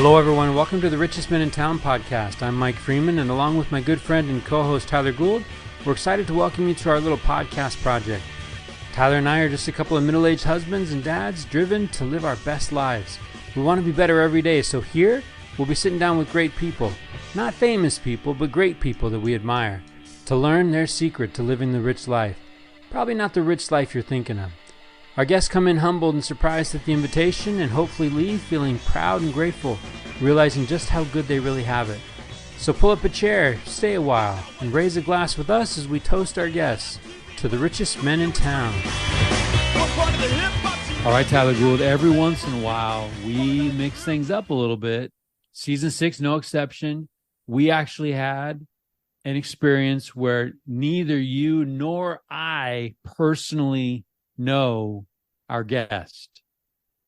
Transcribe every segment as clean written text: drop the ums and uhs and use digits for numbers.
Hello, everyone. Welcome to the Richest Men in Town podcast. I'm Mike Freeman, and along with my good friend and co-host Tyler Gould, we're excited to welcome you to our little podcast project. Tyler and I are just a couple of middle-aged husbands and dads driven to live our best lives. We want to be better every day, so here we'll be sitting down with great people. Not famous people, but great people that we admire, to learn their secret to living the rich life. Probably not the rich life you're thinking of. Our guests come in humbled and surprised at the invitation and hopefully leave feeling proud and grateful, realizing just how good they really have it. So pull up a chair, stay a while, and raise a glass with us as we toast our guests to the richest men in town. All right, Tyler Gould, every once in a while we mix things up a little bit. Season 6, no exception. We actually had an experience where neither you nor I personally know our guest.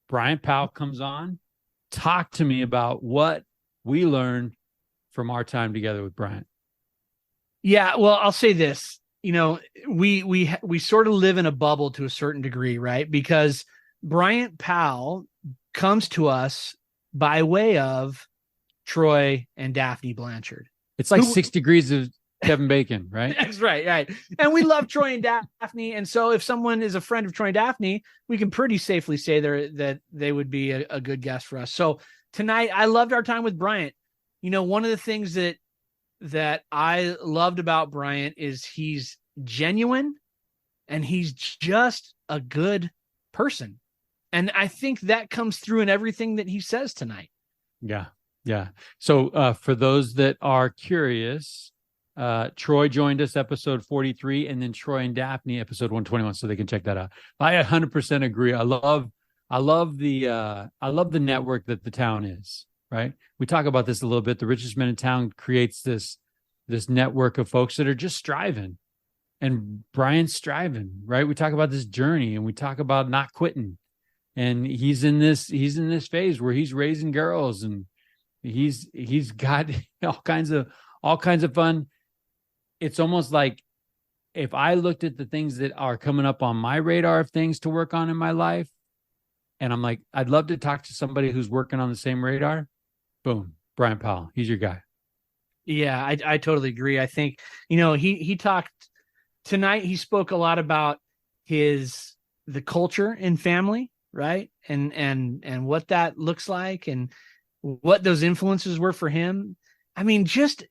Bryant Powell comes on. Talk to me about what we learned from our time together with Bryant. Yeah, well, I'll say this. You know, we sort of live in a bubble to a certain degree, right? Because Bryant Powell comes to us by way of Troy and Daphne Blanchard. It's like 6 degrees of Kevin Bacon, right? That's right. And we love Troy and Daphne. And so if someone is a friend of Troy and Daphne, we can pretty safely say that they would be a good guest for us. So tonight, I loved our time with Bryant. You know, one of the things that I loved about Bryant is he's genuine and he's just a good person. And I think that comes through in everything that he says tonight. Yeah. So for those that are curious, Troy joined us episode 43, and then Troy and Daphne episode 121, so they can check that out. I 100% agree. I love the network that the town is, right? We talk about this a little bit. The Richest Men in Town creates this network of folks that are just striving, and Brian's striving, right? We talk about this journey, and we talk about not quitting, and he's in this phase where he's raising girls, and he's got all kinds of fun. It's almost like if I looked at the things that are coming up on my radar of things to work on in my life, and I'm like, I'd love to talk to somebody who's working on the same radar. Boom, Bryant Powell, he's your guy. Yeah, I totally agree. I think, you know, he talked tonight. He spoke a lot about the culture in family, right? And what that looks like and what those influences were for him. I mean, just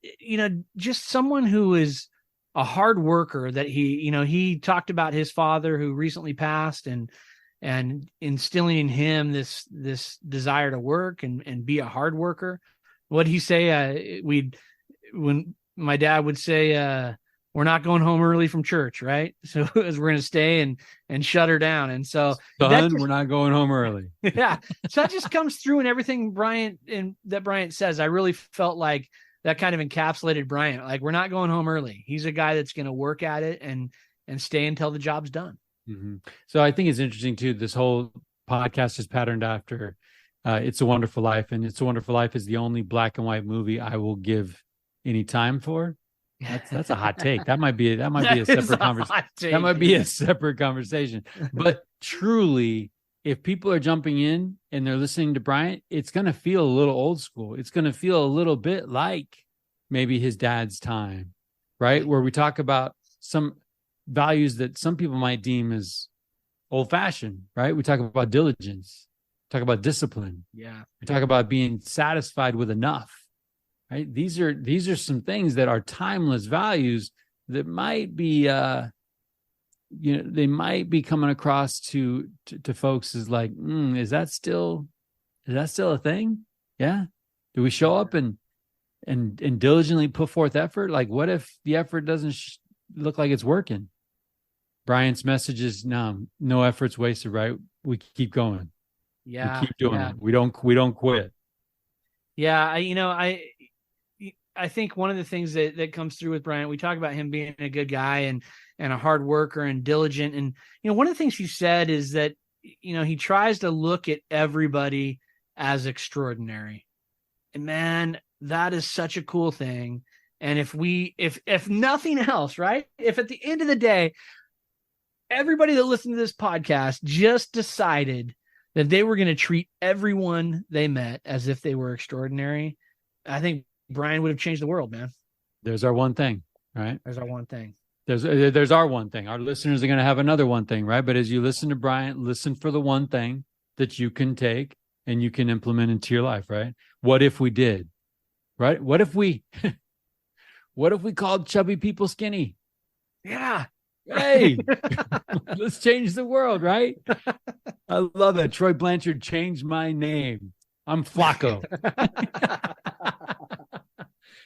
someone who is a hard worker that he talked about his father who recently passed and instilling in him this desire to work and be a hard worker. What'd he say? When my dad would say, we're not going home early from church, right? So as we're going to stay and shut her down. And so we're not going home early. Yeah. So that just comes through in everything Bryant says. I really felt like that kind of encapsulated Bryant. Like, we're not going home early. He's a guy that's going to work at it and stay until the job's done. Mm-hmm. So I think it's interesting too. This whole podcast is patterned after It's a Wonderful Life, and It's a Wonderful Life is the only black and white movie I will give any time for. That's a hot take. That might be a separate conversation. That might be a separate conversation. But truly, if people are jumping in and they're listening to Bryant, it's going to feel a little old school. It's going to feel a little bit like maybe his dad's time, right? Where we talk about some values that some people might deem as old fashioned, right? We talk about diligence, talk about discipline. Yeah. We talk about being satisfied with enough. Right. These are some things that are timeless values that might be, they might be coming across to folks as like, is that still a thing? Yeah. Do we show up and diligently put forth effort? Like, what if the effort doesn't look like it's working? Bryant's message is no effort's wasted, right? We keep going. Yeah. We keep doing it. We don't quit. Yeah. I think one of the things that comes through with Bryant, we talk about him being a good guy and a hard worker and diligent. And, one of the things he said is that, he tries to look at everybody as extraordinary. And man, that is such a cool thing. And if nothing else, right? If at the end of the day, everybody that listened to this podcast just decided that they were going to treat everyone they met as if they were extraordinary, I think Brian would have changed the world, man. There's our one thing, right? There's our one thing. There's our one thing. Our listeners are going to have another one thing, right? But as you listen to Bryant, listen for the one thing that you can take and you can implement into your life, right? What if we did, right? What if we called chubby people skinny? Yeah. Hey, let's change the world, right? I love that. Troy Blanchard changed my name. I'm Flacco.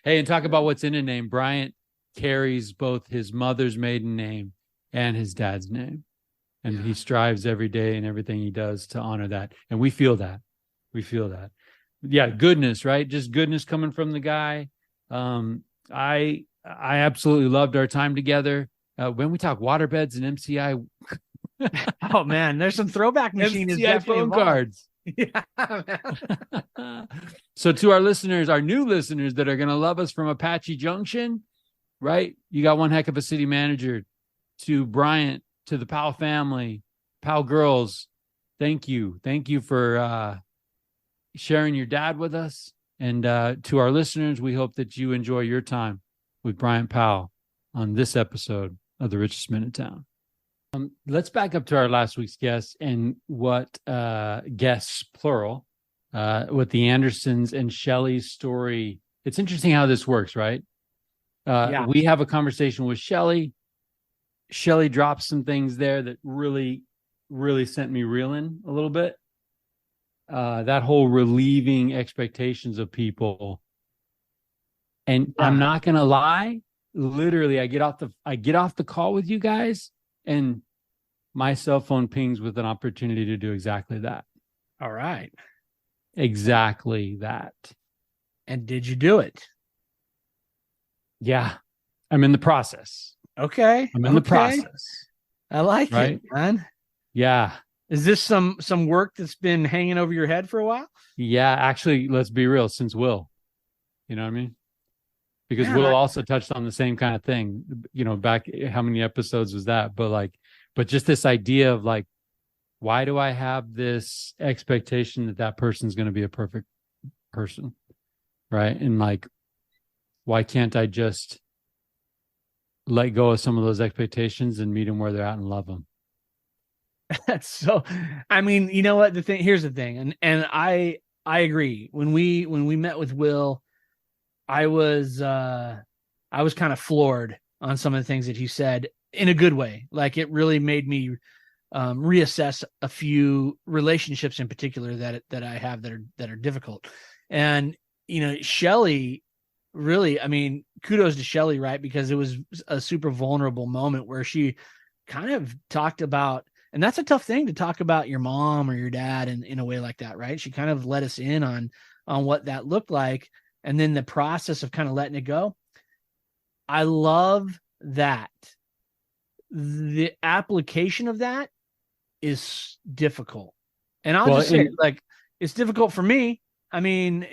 Hey, and talk about what's in a name. Bryant carries both his mother's maiden name and his dad's name. And he strives every day and everything he does to honor that. And we feel that. We feel that. Yeah, goodness, right? Just goodness coming from the guy. I absolutely loved our time together. When we talk waterbeds and MCI. Oh, man, there's some throwback machine. MCI phone cards. Yeah, man. So to our listeners, our new listeners that are going to love us from Apache Junction, right? You got one heck of a city manager. To Bryant, to the Powell family, Powell girls, thank you. Thank you for sharing your dad with us. And to our listeners, we hope that you enjoy your time with Bryant Powell on this episode of The Richest Men in Town. Let's back up to our last week's guest and what guests, plural, with the Andersons and Shelley's story. It's interesting how this works, right? We have a conversation with Shelley. Shelley drops some things there that really, really sent me reeling a little bit. That whole relieving expectations of people. And I'm not going to lie. Literally, I get off the call with you guys and my cell phone pings with an opportunity to do exactly that. All right. Exactly that. And did you do it? Yeah. I'm in the process. Okay. I'm in the process. I like it, man. Yeah. Is this some work that's been hanging over your head for a while? Yeah, actually, let's be real, since Will. You know what I mean? Because Will also touched on the same kind of thing, back, how many episodes was that? But just this idea of like, why do I have this expectation that person's going to be a perfect person? Right. And like, why can't I just let go of some of those expectations and meet them where they're at and love them? That's so, I mean, you know what, here's the thing. And I agree. When we met with Will, I was kind of floored on some of the things that he said in a good way. Like it really made me reassess a few relationships in particular that I have that are difficult. And, Shelley really, I mean, kudos to Shelley, right? Because it was a super vulnerable moment where she kind of talked about, and that's a tough thing to talk about your mom or your dad in a way like that, right? She kind of let us in on what that looked like. And then the process of kind of letting it go. I love that. The application of that is difficult. And I'll just say, like, it's difficult for me. I mean,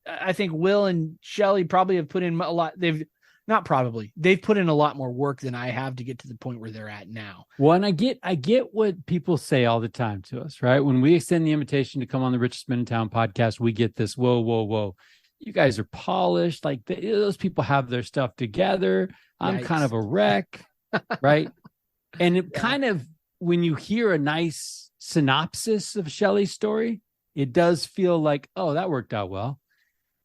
I think Will and Shelley probably have put in a lot. They've put in a lot more work than I have to get to the point where they're at now. Well, and I get what people say all the time to us, right? When we extend the invitation to come on the Richest Men in Town podcast, we get this, whoa. You guys are polished. Like those people have their stuff together. I'm kind of a wreck, right? And it kind of, when you hear a nice synopsis of Shelley's story, it does feel like, oh, that worked out well.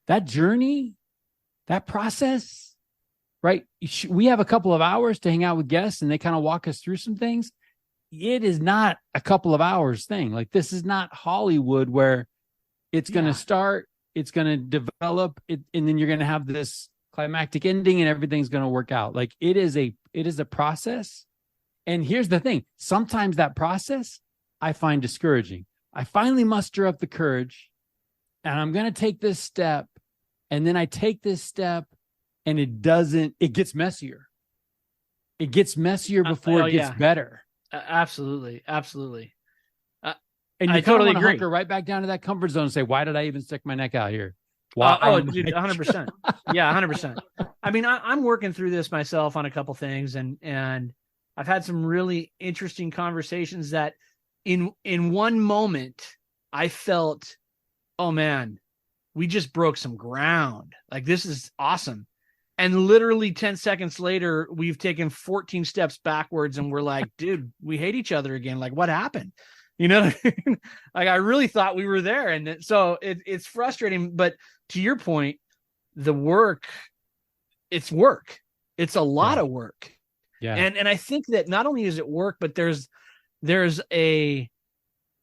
That journey, that process, right? We have a couple of hours to hang out with guests and they kind of walk us through some things. It is not a couple of hours thing. Like this is not Hollywood where it's going to start, it's going to develop it, and then you're going to have this climactic ending and everything's going to work out. Like it is a process. And here's the thing. Sometimes that process I find discouraging. I finally muster up the courage and I'm going to take this step. And then I take this step and it gets messier. It gets messier before it gets better. Absolutely. And you totally agree. Hunker right back down to that comfort zone and say, why did I even stick my neck out here? Dude, 100%. Yeah, 100%. I mean, I'm working through this myself on a couple things, and I've had some really interesting conversations that in one moment, I felt, oh man, we just broke some ground. Like, this is awesome. And literally 10 seconds later, we've taken 14 steps backwards and we're like, dude, we hate each other again. Like, what happened? You know what I mean? Like, I really thought we were there. And so it's frustrating. But to your point, the work, it's work. It's a lot of work. Yeah. And I think that not only is it work, but there's a,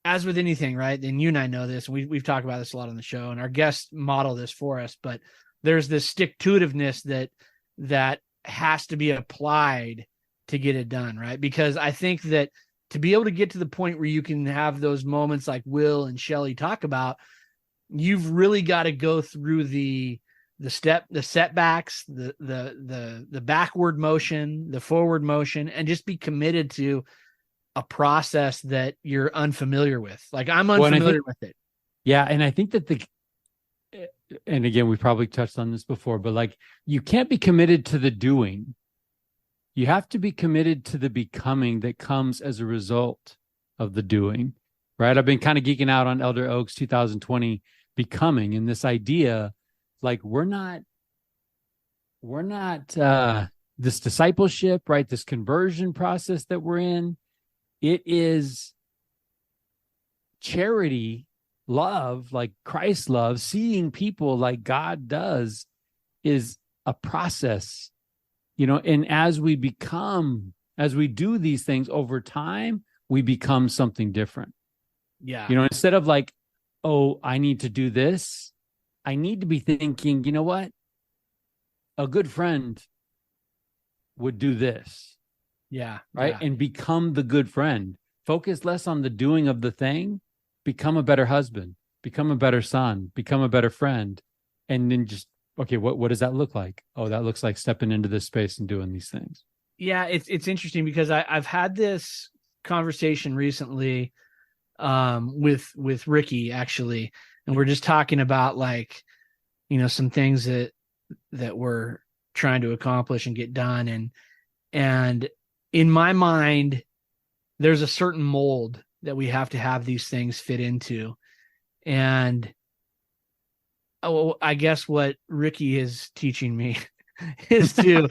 as with anything, right? And you and I know this, we've talked about this a lot on the show, and our guests model this for us, but there's this stick-to-itiveness that has to be applied to get it done, right? Because I think that to be able to get to the point where you can have those moments like Will and Shelley talk about, you've really got to go through the setbacks, the backward motion, the forward motion, and just be committed to a process that you're unfamiliar with. Like, I'm unfamiliar with it. Yeah. And I think that and again, we probably touched on this before, but like, you can't be committed to the doing. You have to be committed to the becoming that comes as a result of the doing, right? I've been kind of geeking out on Elder Oaks 2020 becoming, and this idea, like, we're not this discipleship, right? This conversion process that we're in, it is charity, love, like Christ loves, seeing people like God does, is a process, and as we do these things over time, we become something different. Yeah. Instead of like, oh, I need to do this, I need to be thinking, you know what? A good friend would do this. Yeah. Right. Yeah. And become the good friend. Focus less on the doing of the thing. Become a better husband. Become a better son. Become a better friend. And then just, okay, what does that look like? Oh, that looks like stepping into this space and doing these things. Yeah. It's interesting because I've had this conversation recently with Ricky, actually. And we're just talking about, like, some things that we're trying to accomplish and get done. And in my mind, there's a certain mold that we have to have these things fit into. And I guess what Ricky is teaching me is to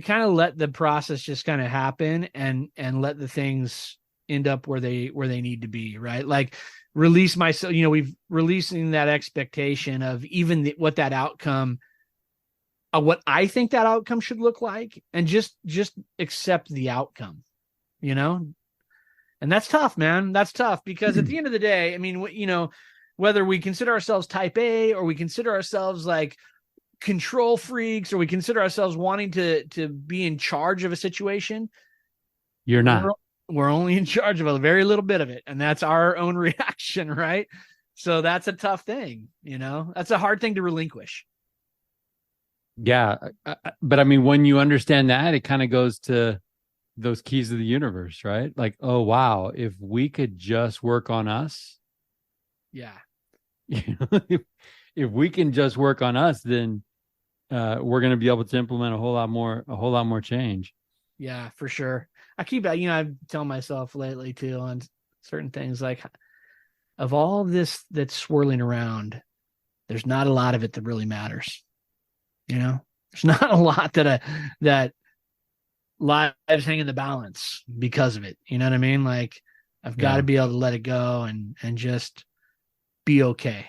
kind of let the process just kind of happen and let the things end up where they need to be, right? Like, release myself, we've releasing that expectation of even what that outcome, what I think that outcome should look like, and just accept the outcome, and that's tough, man. That's tough, because at the end of the day, I mean, whether we consider ourselves type A, or we consider ourselves like control freaks, or we consider ourselves wanting to be in charge of a situation, you're not. We're only in charge of a very little bit of it, and that's our own reaction, right? So that's a tough thing, that's a hard thing to relinquish. Yeah. But I mean, when you understand that, it kind of goes to those keys of the universe, right? Like, oh, wow, if we could just work on us. Yeah. If we can just work on us, then we're going to be able to implement a whole lot more change. Yeah, for sure. I keep, I tell myself lately too on certain things, like, of all this that's swirling around, there's not a lot of it that really matters. There's not a lot that lives hang in the balance because of it. You know what I mean? Like, I've got to be able to let it go and just be okay.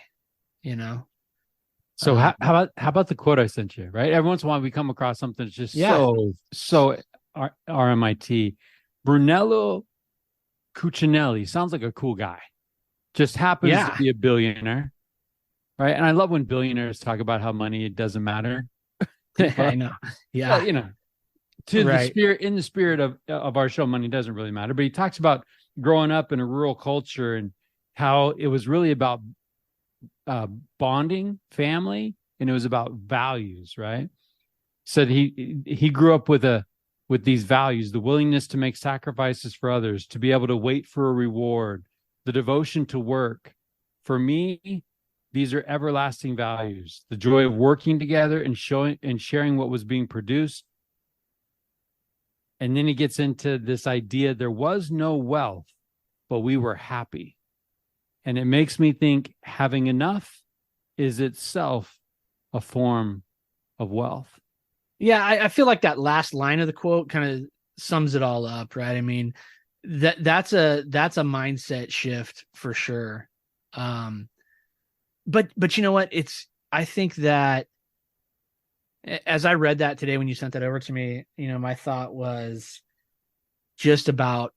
So how about the quote I sent you? Right, every once in a while we come across something that's just so RMIT. Brunello Cucinelli sounds like a cool guy. Just happens to be a billionaire, right? And I love when billionaires talk about how money doesn't matter. I know. Yeah. The spirit of our show, money doesn't really matter. But he talks about growing up in a rural culture and how it was really about bonding, family, and it was about values, right? So he grew up with these values: the willingness to make sacrifices for others, to be able to wait for a reward, the devotion to work. For me, these are everlasting values: the joy of working together and sharing what was being produced. And then he gets into this idea, there was no wealth, but we were happy. And it makes me think having enough is itself a form of wealth. Yeah, I feel like that last line of the quote kind of sums it all up, right? I mean, that's a mindset shift for sure. But you know what? I think that as I read that today when you sent that over to me, my thought was just about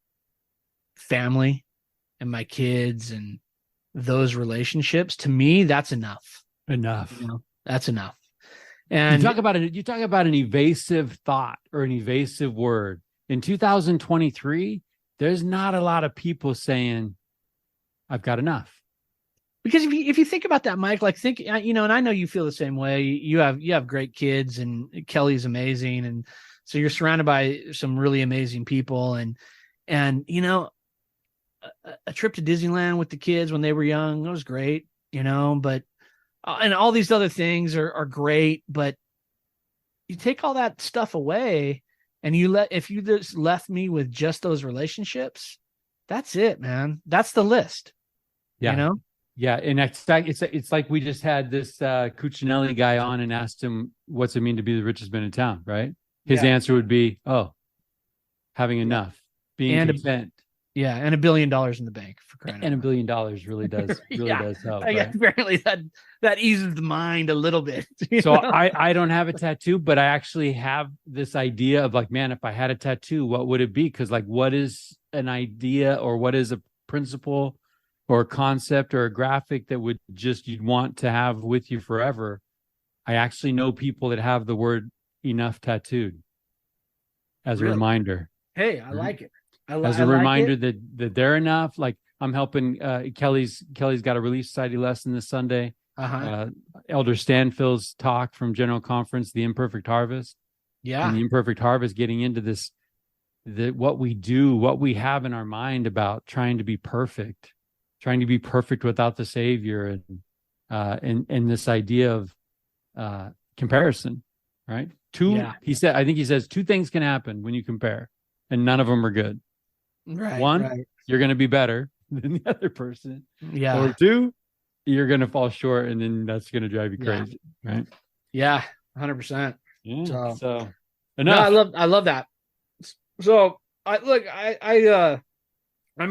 family and my kids and those relationships. To me, that's enough. That's enough. And you talk about an evasive thought or an evasive word. In 2023, there's not a lot of people saying, I've got enough. Because if you think about that, Mike, like and I know you feel the same way. You have great kids, and Kelly's amazing, and so you're surrounded by some really amazing people, and a trip to Disneyland with the kids when they were young, that was great, but and all these other things are great, but you take all that stuff away, and if you just left me with just those relationships, that's it, man. That's the list. Yeah. Yeah, and it's like we just had this Cuccinelli guy on and asked him, what's it mean to be the richest man in town, right? His answer would be, having enough, being content. And $1 billion in the bank, for crying out loud. And $1 billion really does help. Right? Apparently that eases the mind a little bit. So I don't have a tattoo, but I actually have this idea of like, man, if I had a tattoo, what would it be? Because like, what is an idea or what is a principle or a concept or a graphic that you'd want to have with you forever? I actually know people that have the word enough tattooed as a reminder. Hey, I like it. As a reminder that they're enough. Like I'm helping Kelly's got a Relief Society lesson this Sunday. Elder Stanfield's talk from General Conference, The Imperfect Harvest. Yeah. And the Imperfect Harvest, getting into this, what we do, what we have in our mind about trying to be perfect without the Savior, and this idea of comparison, right? He says two things can happen when you compare, and none of them are good. Right. One, you're going to be better than the other person. Yeah. Or two, you're going to fall short, and then that's going to drive you crazy. Right. Yeah. 100%. Yeah. So enough. No, I love that. So I'm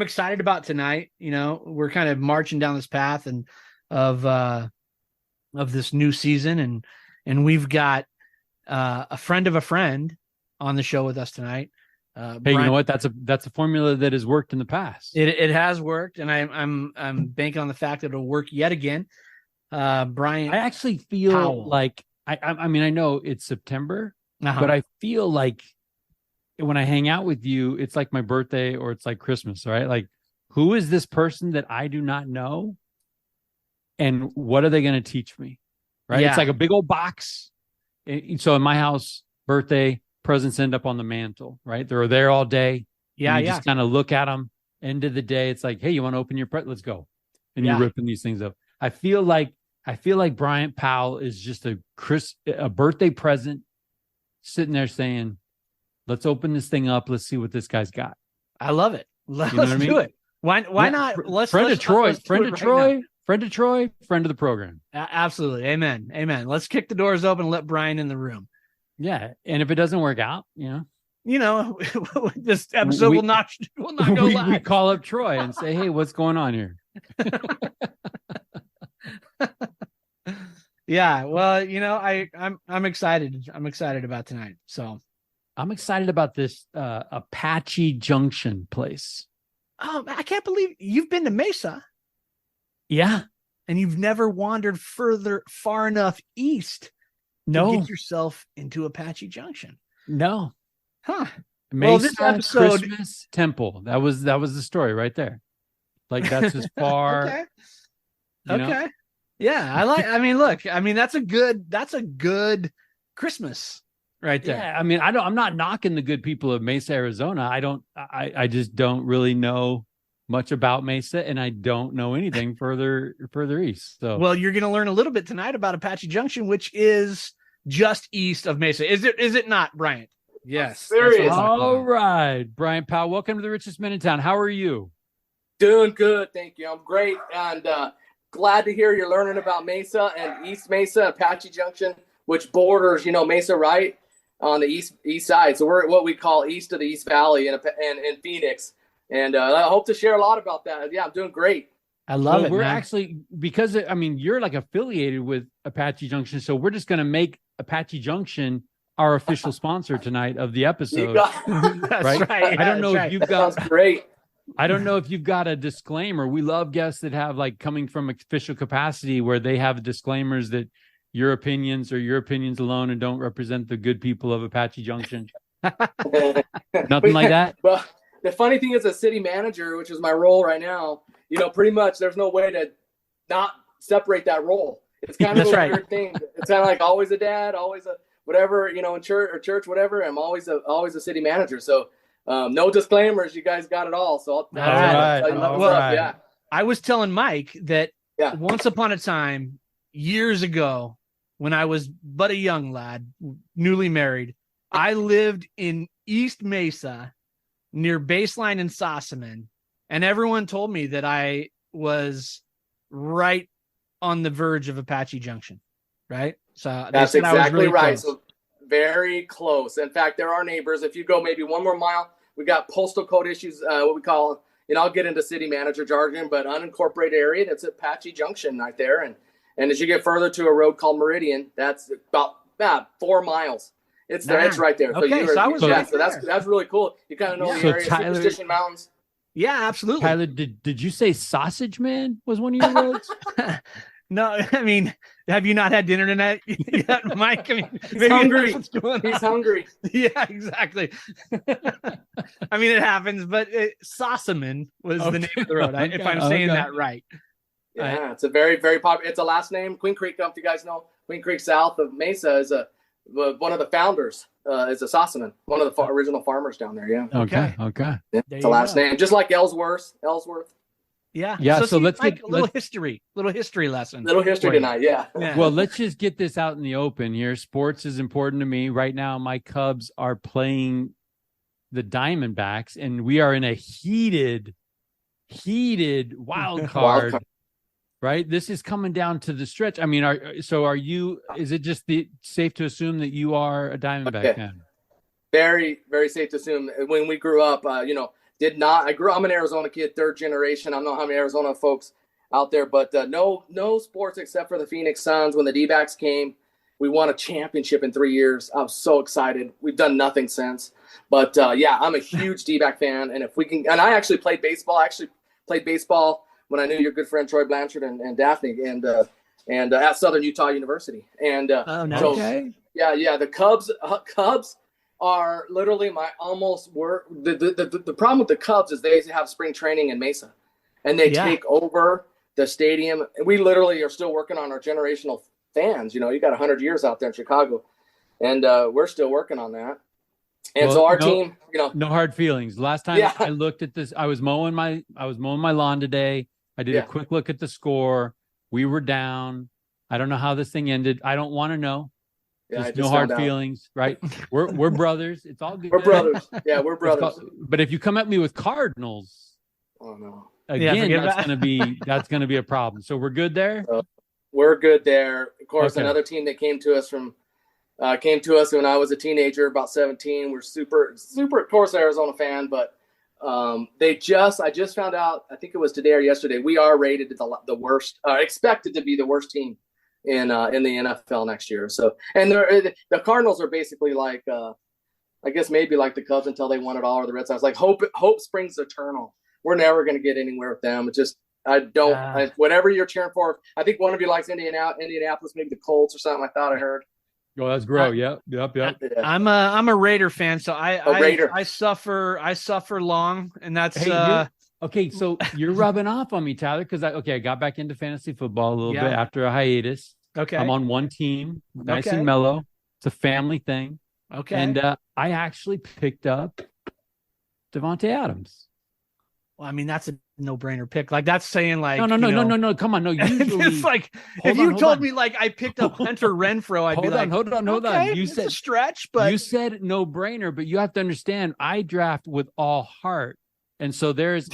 excited about tonight. We're kind of marching down this path and of this new season, and we've got a friend of a friend on the show with us tonight. Hey, Bryant, you know what? That's a formula that has worked in the past. It has worked, and I'm banking on the fact that it'll work yet again. Bryant, I actually feel Powell. Like I mean, I know it's September, but I feel like when I hang out with you, it's like my birthday or it's like Christmas, right? Like, who is this person that I do not know? And what are they going to teach me? Right. Yeah. It's like a big old box. So in my house, birthday presents end up on the mantle, right? They're there all day. Yeah. You just kind of look at them. End of the day, it's like, hey, you want to open your let's go. And you're ripping these things up. I feel like Bryant Powell is just a birthday present sitting there saying, let's open this thing up. Let's see what this guy's got. I love it. Let's do it. Why not? Friend of Troy, friend of the program. Absolutely. Amen. Let's kick the doors open and let Brian in the room. Yeah. And if it doesn't work out, this episode will not go live. We call up Troy and say, hey, what's going on here? Yeah. Well, I'm excited. I'm excited about tonight. So I'm excited about this Apache Junction place. Oh, I can't believe you've been to Mesa. Yeah. And you've never wandered far enough east to get yourself into Apache Junction. No. Huh. Mesa, well, this episode, Christmas Temple. That was the story right there. Like that's as far. Okay. Okay. Yeah. That's a good Christmas right there. Yeah. I mean, I'm not knocking the good people of Mesa, Arizona. I just don't really know much about Mesa, and I don't know anything further east. So, well, you're going to learn a little bit tonight about Apache Junction, which is just east of Mesa. Is it not, Bryant? Yes. Serious. All right, Bryant Powell, welcome to the richest men in town. How are you? Doing good, thank you. I'm great, and glad to hear you're learning about Mesa and East Mesa, Apache Junction, which borders, Mesa, right on the east side. So we're what we call east of the East Valley in Phoenix, and I hope to share a lot about that. Yeah, I'm doing great. I love it. We're man. actually, because you're like affiliated with Apache Junction, so we're just going to make Apache Junction our official sponsor tonight of the episode. That's right. I don't know if you've got. Sounds great. I don't know if you've got a disclaimer. We love guests that have like coming from official capacity where they have disclaimers that your opinions are your opinions alone and don't represent the good people of Apache Junction. Nothing like that. Well, the funny thing is, a city manager, which is my role right now, pretty much there's no way to not separate that role. It's kind of a weird thing. It's kind of like always a dad, always a whatever, in church, whatever. I'm always a city manager. So no disclaimers. You guys got it all. So yeah. I was telling Mike that once upon a time, years ago, when I was but a young lad, newly married, I lived in East Mesa near Baseline and Sossaman, and everyone told me that I was right on the verge of Apache Junction, right? So that's exactly really right. Close. So very close. In fact, there are neighbors. If you go maybe one more mile, we got postal code issues, what we call, I'll get into city manager jargon, but unincorporated area, that's Apache Junction right there. And as you get further to a road called Meridian, that's about 4 miles. It's there. It's right there. Okay, so that's really cool. You kind of know the area, Tyler, Superstition Mountains. Yeah, absolutely. Tyler, did you say Sausage Man was one of your roads? No, have you not had dinner tonight yet, Mike? He's hungry. He's hungry. Yeah, exactly. It happens, but Sossaman was the name of the road, if I'm saying that right. Yeah, it's a very, very popular. It's a last name. Queen Creek, if you guys know, Queen Creek south of Mesa is one of the founders. Is a Sossaman, one of the original farmers down there. Yeah. Okay. Yeah, it's a last name, just like Ellsworth. Yeah. So let's get a little history lesson. Little history tonight. Yeah. Well, let's just get this out in the open here. Sports is important to me right now. My Cubs are playing the Diamondbacks, and we are in a heated wild card. Right. This is coming down to the stretch. Are you? Is it just safe to assume that you are a Diamondback fan? Very, very safe to assume. When we grew up, I'm an Arizona kid, third generation. I don't know how many Arizona folks out there, but no sports except for the Phoenix Suns. When the D-backs came, we won a championship in 3 years. I was so excited. We've done nothing since. But I'm a huge D-back fan. And if we can, and I actually played baseball. When I knew your good friend Troy Blanchard and Daphne and at Southern Utah University. And the Cubs are literally my almost work. The problem with the Cubs is they have spring training in Mesa, and they take over the stadium. We literally are still working on our generational fans. You got 100 years out there in Chicago, and we're still working on that. And so our team, no hard feelings. Last time I looked at this, I was mowing my lawn today. I did a quick look at the score. We were down. I don't know how this thing ended. I don't want to know. Just no hard feelings, right? We're brothers. It's all good. We're brothers. Yeah, we're brothers. But if you come at me with Cardinals, oh no, again, that's gonna be a problem. So we're good there. We're good there. Of course, another team that came to us when I was a teenager, about 17. We're super, of course, Arizona fan, but I just found out, I think it was today or yesterday, we are rated the worst, expected to be the worst team in the NFL next year. So, and the Cardinals are basically like, I guess maybe like the Cubs until they won it all, or the Red Sox. Like hope springs eternal. We're never going to get anywhere with them. It's just, whatever you're cheering for. I think one of you likes Indianapolis, maybe the Colts or something. I thought I heard. Oh, that's great. Yep. I'm a Raider fan, so I suffer long, and that's okay. So you're rubbing off on me, Tyler, because I got back into fantasy football a little bit after a hiatus. Okay, I'm on one team, nice and mellow. It's a family thing. Okay, and I actually picked up Devontae Adams. Well, I mean, that's a no-brainer pick. Like that's saying like no. Come on, no. Usually, it's like if you told me like I picked up Hunter Renfrow, I'd be like, hold on. You said a stretch, but you said no-brainer. But you have to understand, I draft with all heart, and so there's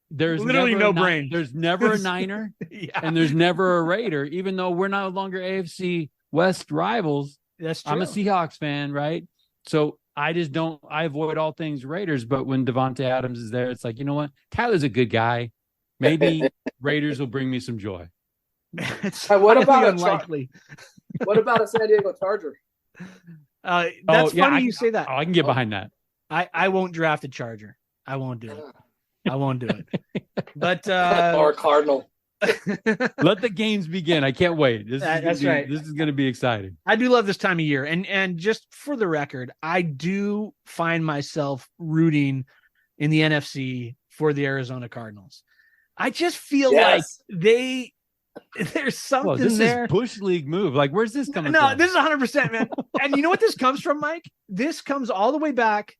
literally no brain. There's never a Niner, and there's never a Raider. Even though we're no longer AFC West rivals, that's true. I'm a Seahawks fan, right? So I just don't. I avoid all things Raiders. But when Devontae Adams is there, it's like, you know what? Tyler's a good guy. Maybe Raiders will bring me some joy. It's what about unlikely? What about a San Diego Charger? That's funny you say that. I can get behind that. I won't draft a Charger. I won't do it. I won't do it. But or Cardinal. Let the games begin. I can't wait. That's right. This is going to be exciting. I do love this time of year. And just for the record, I do find myself rooting in the NFC for the Arizona Cardinals. I just feel like there's something this there. Is Bush League move. Like, where's this coming from? No, this is 100%, man. And you know what this comes from, Mike? This comes all the way back.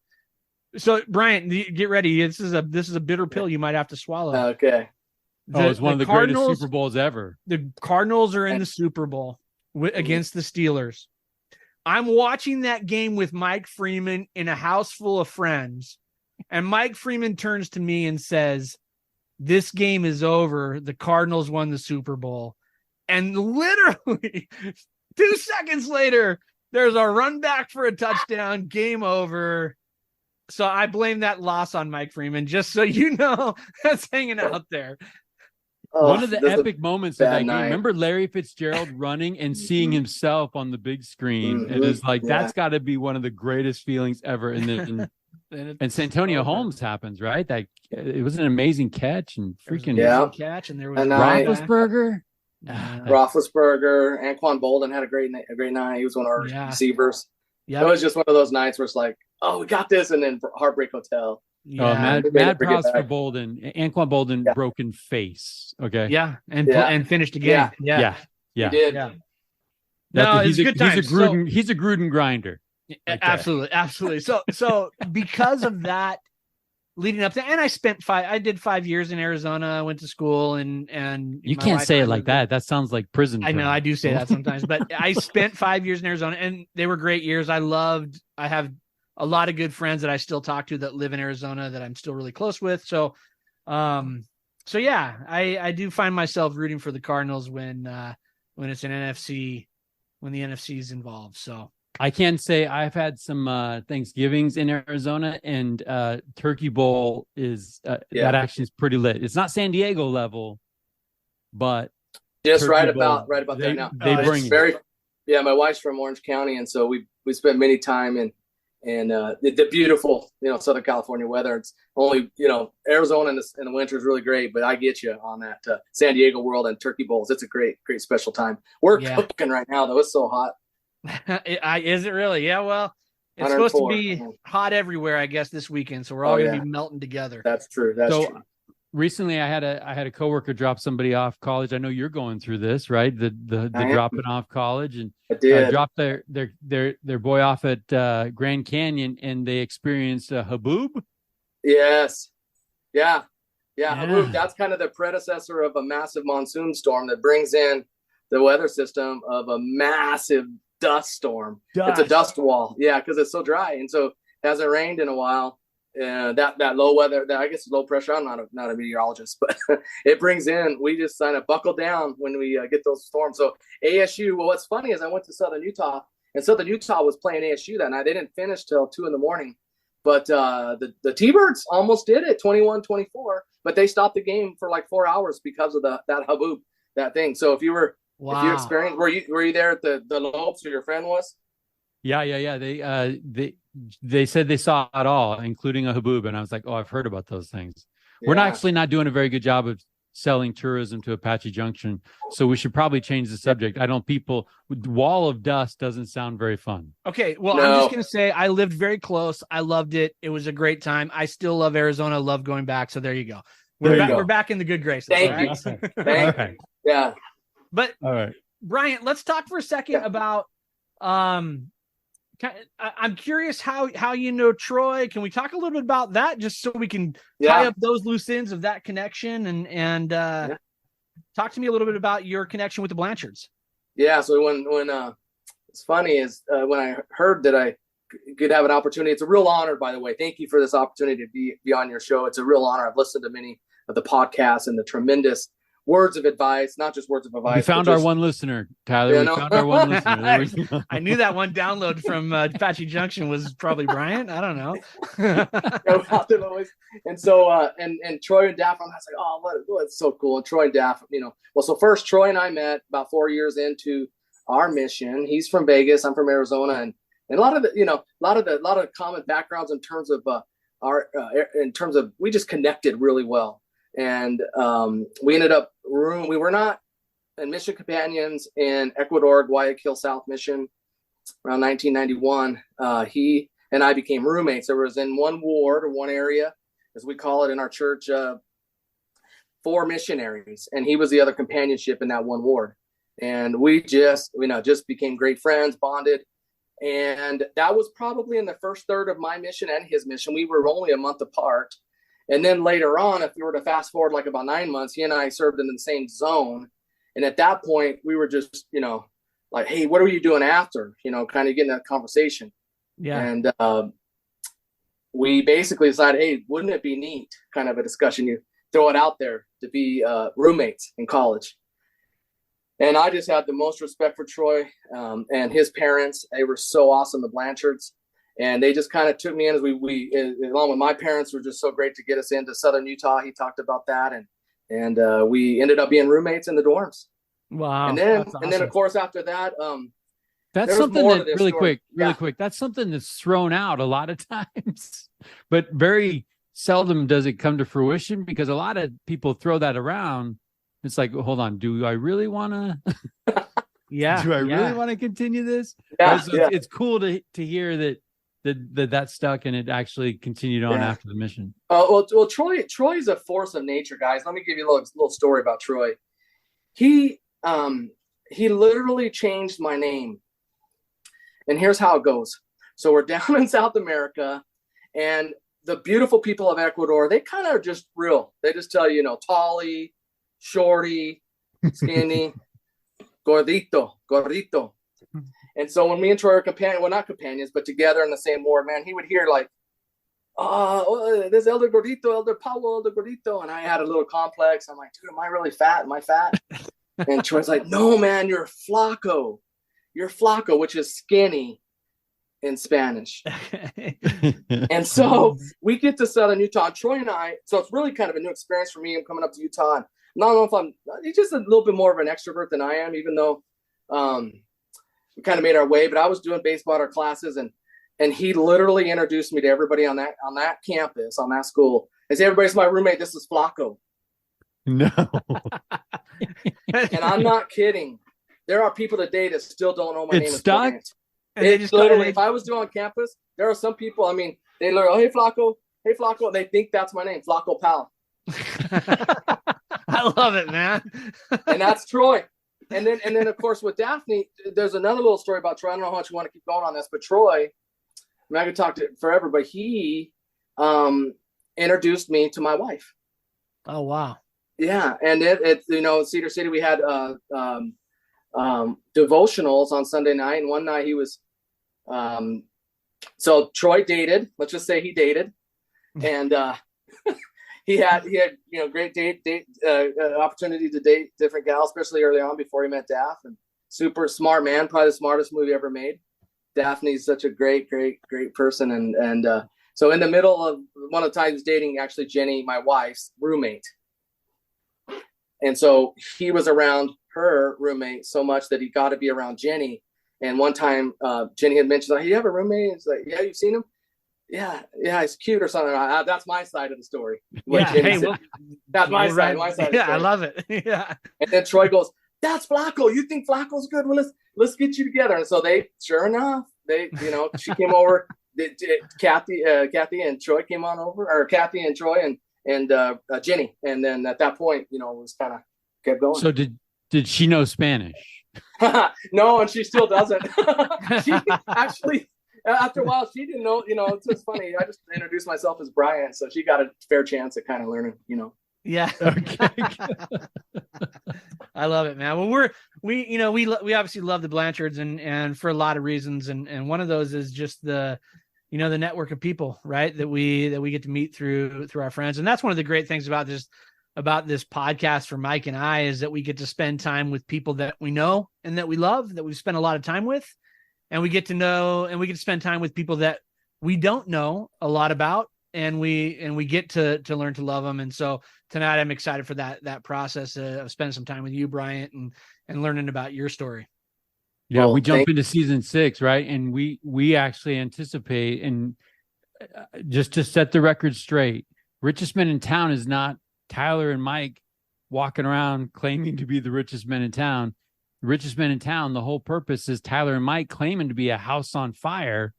So, Bryant, get ready. This is a bitter pill you might have to swallow. Okay. It's one of the greatest Super Bowls ever. The Cardinals are in the Super Bowl against the Steelers. I'm watching that game with Mike Freeman in a house full of friends, and Mike Freeman turns to me and says, "This game is over. The Cardinals won the Super Bowl." And literally 2 seconds later, there's a run back for a touchdown. Game over. So I blame that loss on Mike Freeman, just so you know. That's hanging out there. One of the epic moments of that game. Remember Larry Fitzgerald running and seeing himself on the big screen? Mm-hmm. It is like, that's got to be one of the greatest feelings ever. And Santonio Holmes happens, right? That it was an amazing catch and freaking catch. And there was Roethlisberger. Roethlisberger, Anquan Bolden had a great night. He was one of our receivers. Yeah, it was just one of those nights where it's like, oh, we got this, and then Heartbreak Hotel. Yeah. Mad props for Bolden. Anquan Bolden, broken face. Okay. Yeah, and finished again. Yeah. He did. Yeah. No, it's a good time. He's a Gruden grinder. Like absolutely. So because of that, leading up to, and I did 5 years in Arizona. I went to school and you can't say it like that. That sounds like prison. I know I do say that sometimes, but I spent 5 years in Arizona and they were great years. I have a lot of good friends that I still talk to that live in Arizona that I'm still really close with. So yeah, I do find myself rooting for the Cardinals when it's an NFC, when the NFC is involved. So I can say I've had some Thanksgivings in Arizona, and Turkey Bowl is that actually is pretty lit. It's not San Diego level, but just Turkey right Bowl, about there now. They bring it. My wife's from Orange County, and so we spent many time in the beautiful Southern California weather. It's only Arizona in the winter is really great, but I get you on that San Diego world and Turkey Bowls. It's a great special time. We're cooking right now though. It's so hot. Is it really? Yeah, well, it's supposed to be hot everywhere, I guess, this weekend. So we're all going to be melting together. That's true. That's true. Recently, I had a coworker drop somebody off college. I know you're going through this, right? The dropping off college, and dropped their boy off at Grand Canyon, and they experienced a haboob. Yes, yeah. Haboob. That's kind of the predecessor of a massive monsoon storm that brings in the weather system of a massive dust storm. It's a dust wall, because it's so dry, and so it hasn't rained in a while. That low weather, I guess low pressure. I'm not a meteorologist, but it brings in. We just kind of buckle down when we get those storms. So ASU. Well, what's funny is I went to Southern Utah, and Southern Utah was playing ASU that night. They didn't finish till 2 a.m, but the T-Birds almost did it, 21-24. But they stopped the game for like 4 hours because of that haboob, that thing. So if you experienced, were you there at the Lopes where your friend was? Yeah. They said they saw it all, including a haboob, and I was like, oh, I've heard about those things. We're not doing a very good job of selling tourism to Apache Junction, so we should probably change the subject. Wall of dust doesn't sound very fun. Okay, well, no. I'm just gonna say I lived very close. I loved it. It was a great time. I still love Arizona. I love going back. So there you go. We're back in the good graces. Thank you. Thank you. Yeah. But all right, Bryant, let's talk for a second about I'm curious how you know Troy. Can we talk a little bit about that, just so we can tie up those loose ends of that connection, and talk to me a little bit about your connection with the Blanchards. Yeah. So when it's funny is when I heard that I could have an opportunity, it's a real honor, by the way. Thank you for this opportunity to be on your show. It's a real honor. I've listened to many of the podcasts and the tremendous words of advice, not just words of advice. We found our one listener, Tyler. We found our one listener. I knew that one download from Apache Junction was probably Bryant. I don't know. And so, and Troy and Daphne, I was like, oh, it's so cool. And Troy and Daphne, so first Troy and I met about 4 years into our mission. He's from Vegas. I'm from Arizona. And a lot of the common backgrounds in terms of we just connected really well. And we ended up we were not in mission companions in Ecuador, Guayaquil South Mission around 1991. He and I became roommates. There was in one ward or one area, as we call it in our church, 4 missionaries, and he was the other companionship in that one ward. And we just became great friends, bonded. And that was probably in the first third of my mission and his mission. We were only a month apart. And then later on, if you were to fast forward like about 9 months, he and I served in the same zone. And at that point, we were just, like, hey, what are you doing after? Kind of getting that conversation. Yeah. And we basically decided, hey, wouldn't it be neat? Kind of a discussion. You throw it out there to be roommates in college. And I just had the most respect for Troy and his parents. They were so awesome, the Blanchards. And they just kind of took me in as we along with my parents, were just so great to get us into Southern Utah. He talked about that. And we ended up being roommates in the dorms. Wow. And then of course, after that, that's something that really quick. That's something that's thrown out a lot of times, but very seldom does it come to fruition, because a lot of people throw that around. It's like, hold on, do I really want to? Yeah. Do I really want to continue this? Yeah, so it's cool to hear that stuck and it actually continued on after the mission. Well, Troy is a force of nature, guys. Let me give you a little story about Troy. He literally changed my name. And here's how it goes. So we're down in South America, and the beautiful people of Ecuador, they kind of are just real. They just tell you, tally, shorty, skinny, gordito. And so when me and Troy were not companions, but together in the same ward, man, he would hear like, there's Elder Gordito, Elder Powell, Elder Gordito. And I had a little complex. I'm like, dude, am I really fat? Am I fat? And Troy's like, no, man, you're flaco. You're flaco, which is skinny in Spanish. And so we get to Southern Utah, and Troy and I, so it's really kind of a new experience for me. I'm coming up to Utah, and I don't know if he's just a little bit more of an extrovert than I am, even though we kind of made our way. But I was doing baseball at our classes, and he literally introduced me to everybody on that campus, on that school. He said, everybody's my roommate. This is Flaco. No. And I'm not kidding. There are people today that still don't know my name. It's stuck. It's literally, if I was doing on campus, there are some people, I mean, they learn, hey, Flaco. And they think that's my name, Flaco Powell. I love it, man. And that's Troy. And then of course with Daphne, there's another little story about Troy. I don't know how much you want to keep going on this, but Troy, I mean, I could talk to it forever, but he introduced me to my wife. Oh wow. Yeah. And it Cedar City, we had devotionals on Sunday night, and one night he was so Troy dated, let's just say he dated, and he had great date opportunity to date different gals, especially early on before he met Daph. And super smart man, probably the smartest movie ever made. Daphne's such a great person, and so in the middle of one of the times dating actually Jenny, my wife's roommate, and so he was around her roommate so much that he got to be around Jenny. And one time Jenny had mentioned, like, hey, you have a roommate? It's like, yeah, you've seen him? Yeah, he's cute or something. That's my side of the story. That's my side. My side. Yeah, I love it. Yeah. And then Troy goes, "That's Flaco. You think Flaco's good? Well, let's get you together." And so sure enough, she came over. Kathy and Troy came on over, or Kathy and Troy and Jenny. And then at that point, it was kind of kept going. So did she know Spanish? No, and she still doesn't. After a while, she didn't know. It's just funny. I just introduced myself as Bryant, so she got a fair chance at kind of learning. Yeah. Okay. I love it, man. Well, we obviously love the Blanchards and for a lot of reasons. And one of those is just the network of people, right. That we get to meet through our friends. And that's one of the great things about this podcast for Mike and I, is that we get to spend time with people that we know and that we love, that we've spent a lot of time with, and we get to spend time with people that we don't know a lot about, and we get to learn to love them. And so tonight I'm excited for that process of spending some time with you, Bryant, and learning about your story. Yeah, we jump into season 6, right? And we actually anticipate, and just to set the record straight, richest men in town is not Tyler and Mike walking around claiming to be the richest men in town. The richest men in town, the whole purpose is Tyler and Mike claiming to be a house on fire,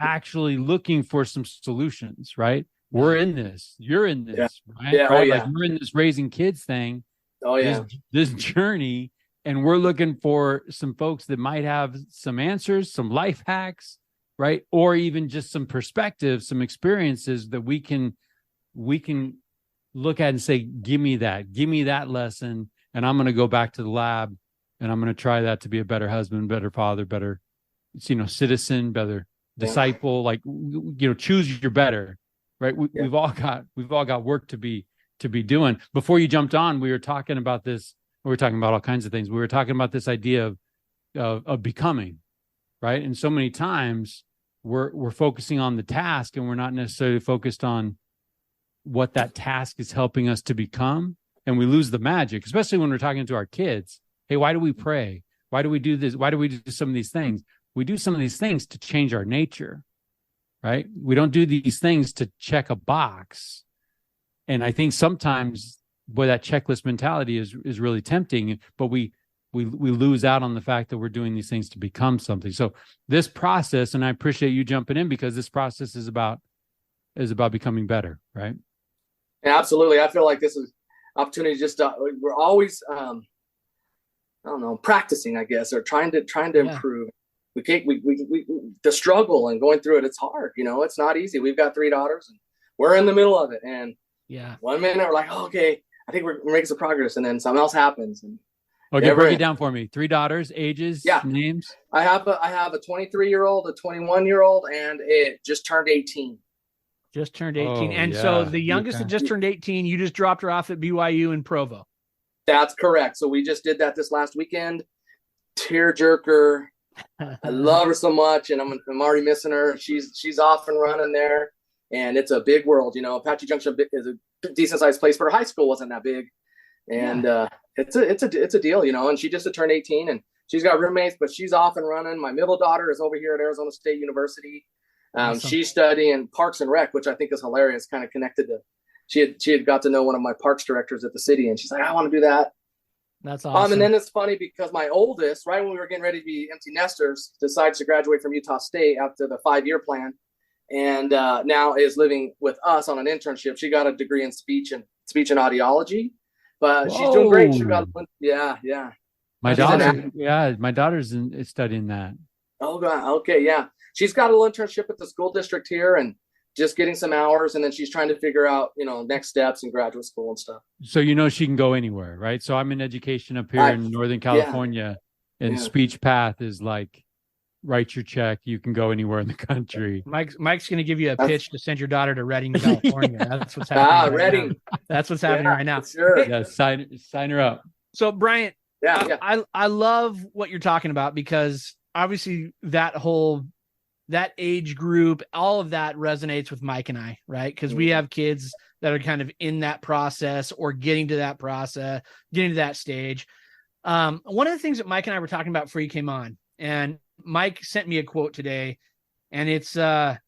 actually looking for some solutions, right? We're in this. You're in this, right? Yeah. Right? Oh, yeah. Like we're in this raising kids thing. Oh, yeah. This journey, and we're looking for some folks that might have some answers, some life hacks, right? Or even just some perspectives, some experiences that we can look at and say, give me that lesson. And I'm going to go back to the lab, and I'm going to try that to be a better husband, better father, better, citizen, better disciple. Like, choose your better, right? We've all got work to be doing. Before you jumped on, we were talking about this. We were talking about all kinds of things. We were talking about this idea of becoming, right? And so many times we're focusing on the task, and we're not necessarily focused on what that task is helping us to become. And we lose the magic, especially when we're talking to our kids. Hey, why do we pray? Why do we do this? Why do we do some of these things? We do some of these things to change our nature, right? We don't do these things to check a box. And I think sometimes, boy, that checklist mentality is really tempting, but we lose out on the fact that we're doing these things to become something. So this process, and I appreciate you jumping in, because this process is about becoming better, right? Yeah, absolutely. I feel like this is opportunity. Just we're always practicing, I guess, or trying to improve. We the struggle and going through it, it's hard. It's not easy. We've got 3 daughters, and we're in the middle of it. And 1 minute we're like, okay, I think we're making some progress, and then something else happens. And okay, break it down for me. 3 daughters, ages, names. I have a 23-year-old, a 21-year-old, and it just turned 18. Just turned 18. And so the youngest that just turned 18, you just dropped her off at BYU in Provo. That's correct. So we just did that this last weekend. Tearjerker. I love her so much, and I'm already missing her. She's off and running there, and it's a big world. Apache Junction is a decent sized place, but her high school wasn't that big, and it's a deal, And she just turned 18, and she's got roommates, but she's off and running. My middle daughter is over here at Arizona State University. Awesome. She's studying Parks and Rec, which I think is hilarious. Kind of connected to, she had got to know one of my parks directors at the city, and she's like, I want to do that. That's awesome. And then it's funny because my oldest, right when we were getting ready to be empty nesters, decides to graduate from Utah State after the 5-year plan, and now is living with us on an internship. She got a degree in speech and audiology, but she's doing great. She got my daughter's studying that. Oh God, okay, yeah. She's got a little internship at the school district here, and just getting some hours, and then she's trying to figure out, next steps in graduate school and stuff. So she can go anywhere, right? So I'm in education up here in Northern California, and speech path is like, write your check. You can go anywhere in the country. Mike's going to give you a pitch to send your daughter to Redding, California. That's what's happening. Redding. That's what's happening right now. Sure. Yeah, sign her up. So Bryant, I love what you're talking about, because obviously that age group, all of that resonates with Mike and I, right? Because we have kids that are kind of in that process or getting to that process, getting to that stage. One of the things that Mike and I were talking about before you came on, and Mike sent me a quote today, and it's, I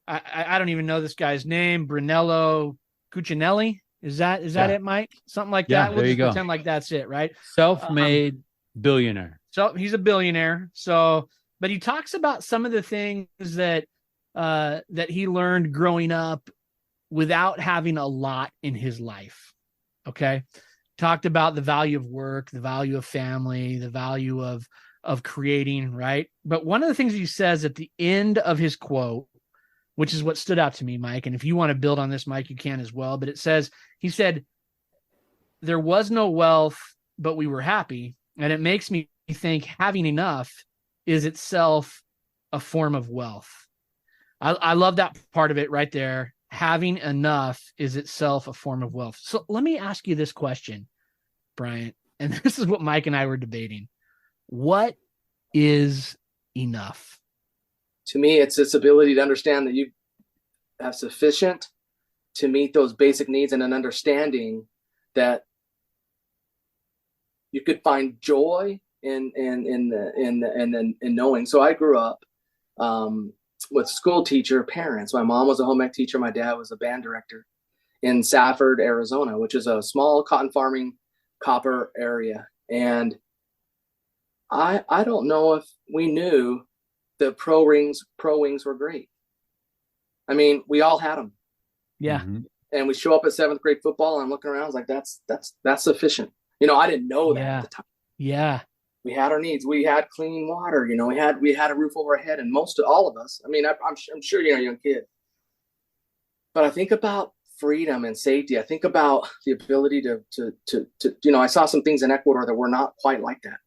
don't even know this guy's name, Brunello Cucinelli. Is that it, Mike? Something like that. We'll there you just go. Pretend like that's it, right? Self-made billionaire. So he's a billionaire. But he talks about some of the things that he learned growing up without having a lot in his life. Okay. Talked about the value of work, the value of family, the value of of creating, right? But one of the things he says at the end of his quote, which is what stood out to me, Mike, and if you want to build on this, Mike, you can as well, but he said, there was no wealth, but we were happy. And it makes me think having enough is itself a form of wealth. I love that part of it right there. Having enough is itself a form of wealth. So let me ask you this question, Bryant, and this is what Mike and I were debating. What is enough? To me, it's this ability to understand that you have sufficient to meet those basic needs, and an understanding that you could find joy in knowing. So I grew up with school teacher parents. My mom was a home ec teacher. My dad was a band director in Safford, Arizona, which is a small cotton farming copper area. And I don't know if we knew that pro wings were great. I mean, we all had them. Yeah. Mm-hmm. And we show up at 7th grade football, and I'm looking around, I was like, that's sufficient. I didn't know that at the time. Yeah. We had our needs. We had clean water. We had a roof over our head, and all of us. I mean, I'm sure you're a young kid, but I think about freedom and safety. I think about the ability to I saw some things in Ecuador that were not quite like that,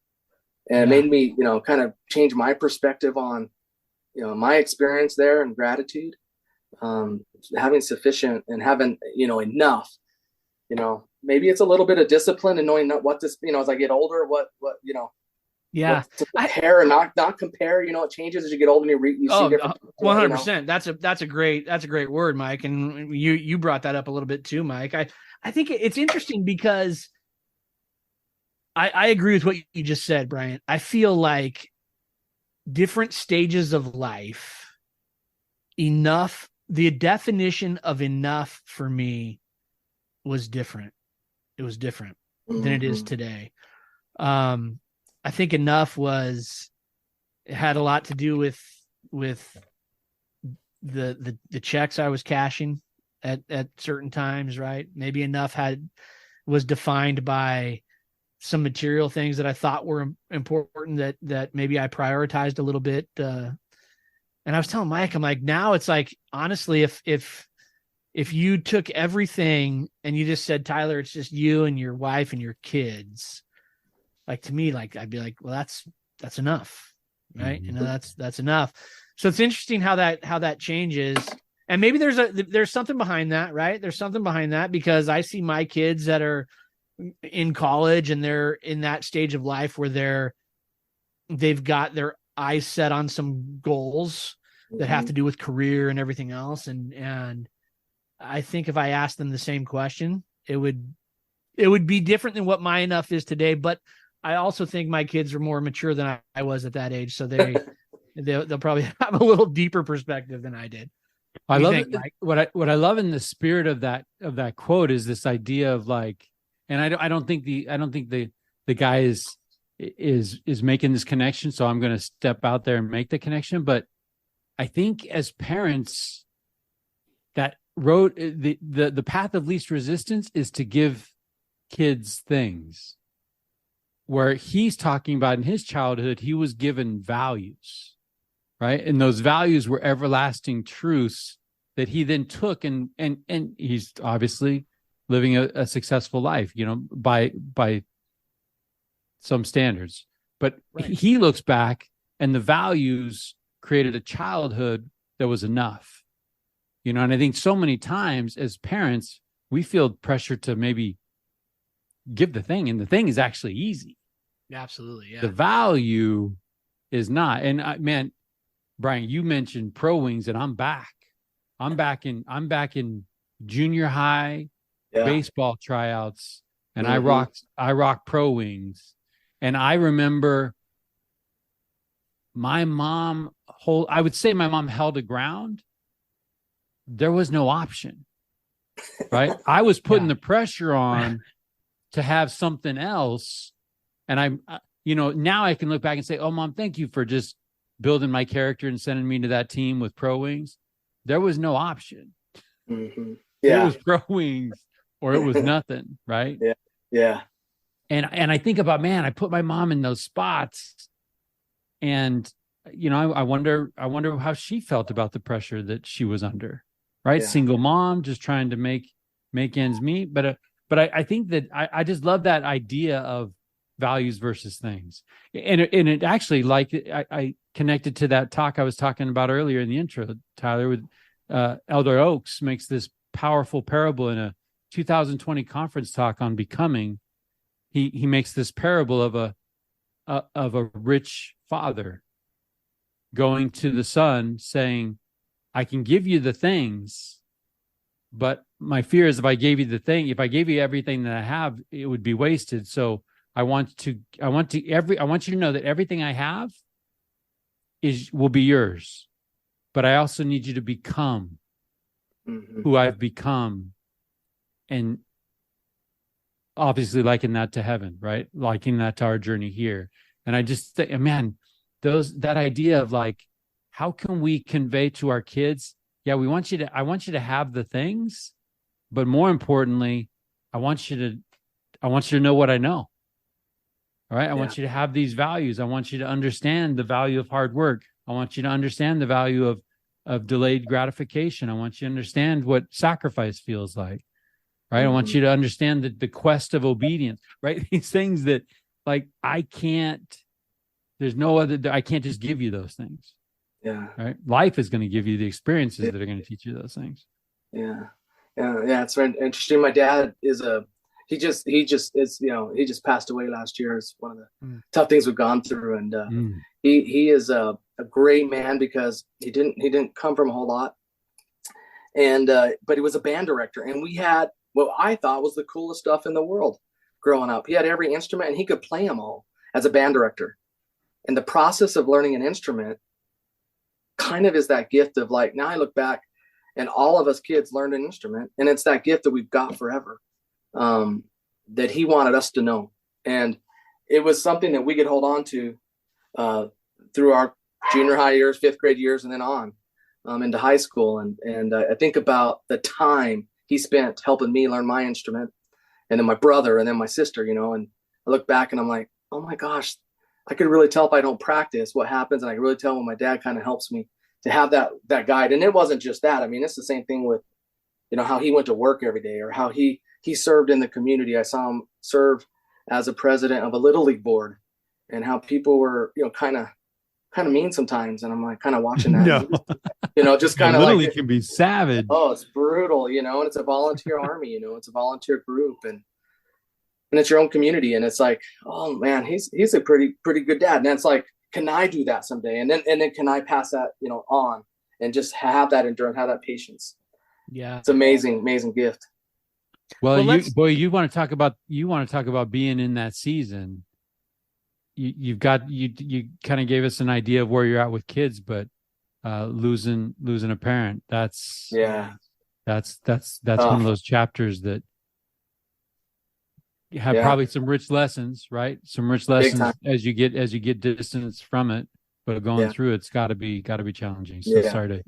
and it made me kind of change my perspective on my experience there, and gratitude, having sufficient and having enough. Maybe it's a little bit of discipline and knowing what this, as I get older, what Yeah. what to compare and not compare. It changes as you get older, and you see different. 100%. That's a great word, Mike. And you brought that up a little bit too, Mike. I think it's interesting because I agree with what you just said, Bryant. I feel like different stages of life, enough, the definition of enough for me was different. It was different than it is today. I think enough it had a lot to do with the checks I was cashing at certain times, right? Maybe enough was defined by some material things that I thought were important that maybe I prioritized a little bit. And I was telling Mike, I'm like, now it's like, honestly, if you took everything and you just said, Tyler, it's just you and your wife and your kids, like, to me, like, I'd be like, well, that's enough. Right. Mm-hmm. That's enough. So it's interesting how that changes. And maybe there's something behind that, right? There's something behind that, because I see my kids that are in college and they're in that stage of life where they've got their eyes set on some goals that have to do with career and everything else. And I think if I asked them the same question, it would be different than what my enough is today. But I also think my kids are more mature than I was at that age. So they'll probably have a little deeper perspective than I did. I love it. What I love in the spirit of that quote is this idea of like, and I don't think the guy is making this connection. So I'm going to step out there and make the connection. But I think as parents, that road, the path of least resistance is to give kids things. Where he's talking about in his childhood, he was given values, right? And those values were everlasting truths that he then took, and he's obviously living a successful life, by some standards. But right. He looks back, and the values created a childhood that was enough, and I think so many times as parents, we feel pressure to maybe give the thing, and the thing is actually easy. Absolutely. Yeah. The value is not. And man, Brian, you mentioned pro wings, and I'm back in junior high baseball tryouts, and I rock pro wings. And I remember my mom I would say my mom held a ground. There was no option, right? I was putting the pressure on to have something else. And I'm, now I can look back and say, oh, Mom, thank you for just building my character and sending me to that team with pro wings. There was no option. Mm-hmm. Yeah. It was pro wings or it was nothing. Right. Yeah. Yeah. And I think about, man, I put my mom in those spots And, I wonder how she felt about the pressure that she was under, right? Yeah. Single mom, just trying to make ends meet. But I think that I just love that idea of values versus things. And it actually, like, I connected to that talk I was talking about earlier in the intro, Tyler, with Elder Oaks makes this powerful parable in a 2020 conference talk on becoming. He makes this parable of a rich father going to the son saying, I can give you the things, but my fear is if I gave you everything that I have, it would be wasted. So I want you to know that everything I have will be yours, but I also need you to become who I've become. And obviously liken that to heaven, right? Liking that to our journey here. And I just think, man, that idea of like, how can we convey to our kids, I want you to have the things, but more importantly, I want you to know what I know. All right. I want you to have these values. I want you to understand the value of hard work. I want you to understand the value of delayed gratification. I want you to understand what sacrifice feels like. Right. I want you to understand the quest of obedience, right? These things that, like, I can't just give you those things. Yeah. Right. Life is going to give you the experiences that are going to teach you those things. Yeah. It's very interesting. My dad is he just passed away last year. It's one of the tough things we've gone through. And he is a great man because he didn't come from a whole lot. And, but he was a band director, and we had what I thought was the coolest stuff in the world growing up. He had every instrument and he could play them all as a band director. And the process of learning an instrument kind of is that gift of, like, now I look back and all of us kids learned an instrument, and it's that gift that we've got forever, that he wanted us to know. And it was something that we could hold on to through our junior high years, fifth grade years, and then on into high school. And I think about the time he spent helping me learn my instrument, and then my brother, and then my sister, and I look back and I'm like, oh my gosh, I could really tell if I don't practice what happens. And I can really tell when my dad kind of helps me to have that guide. And it wasn't just that. I mean, it's the same thing with, how he went to work every day, or how he served in the community. I saw him serve as a president of a Little League board, and how people were, kind of mean sometimes. And I'm like, kind of watching that. No. Just kind of Little League can be savage. Oh, it's brutal, and it's a volunteer army, it's a volunteer group, and it's your own community. And it's like, oh man, he's a pretty good dad. And it's like, can I do that someday? And then can I pass that, on, and just have that endurance, have that patience. Yeah. It's amazing gift. Well, you want to talk about being in that season. You kind of gave us an idea of where you're at with kids, but losing a parent, that's one of those chapters that have probably some rich lessons, right? Some rich lessons as you get distance from it, but going through it's got to be challenging. So sorry to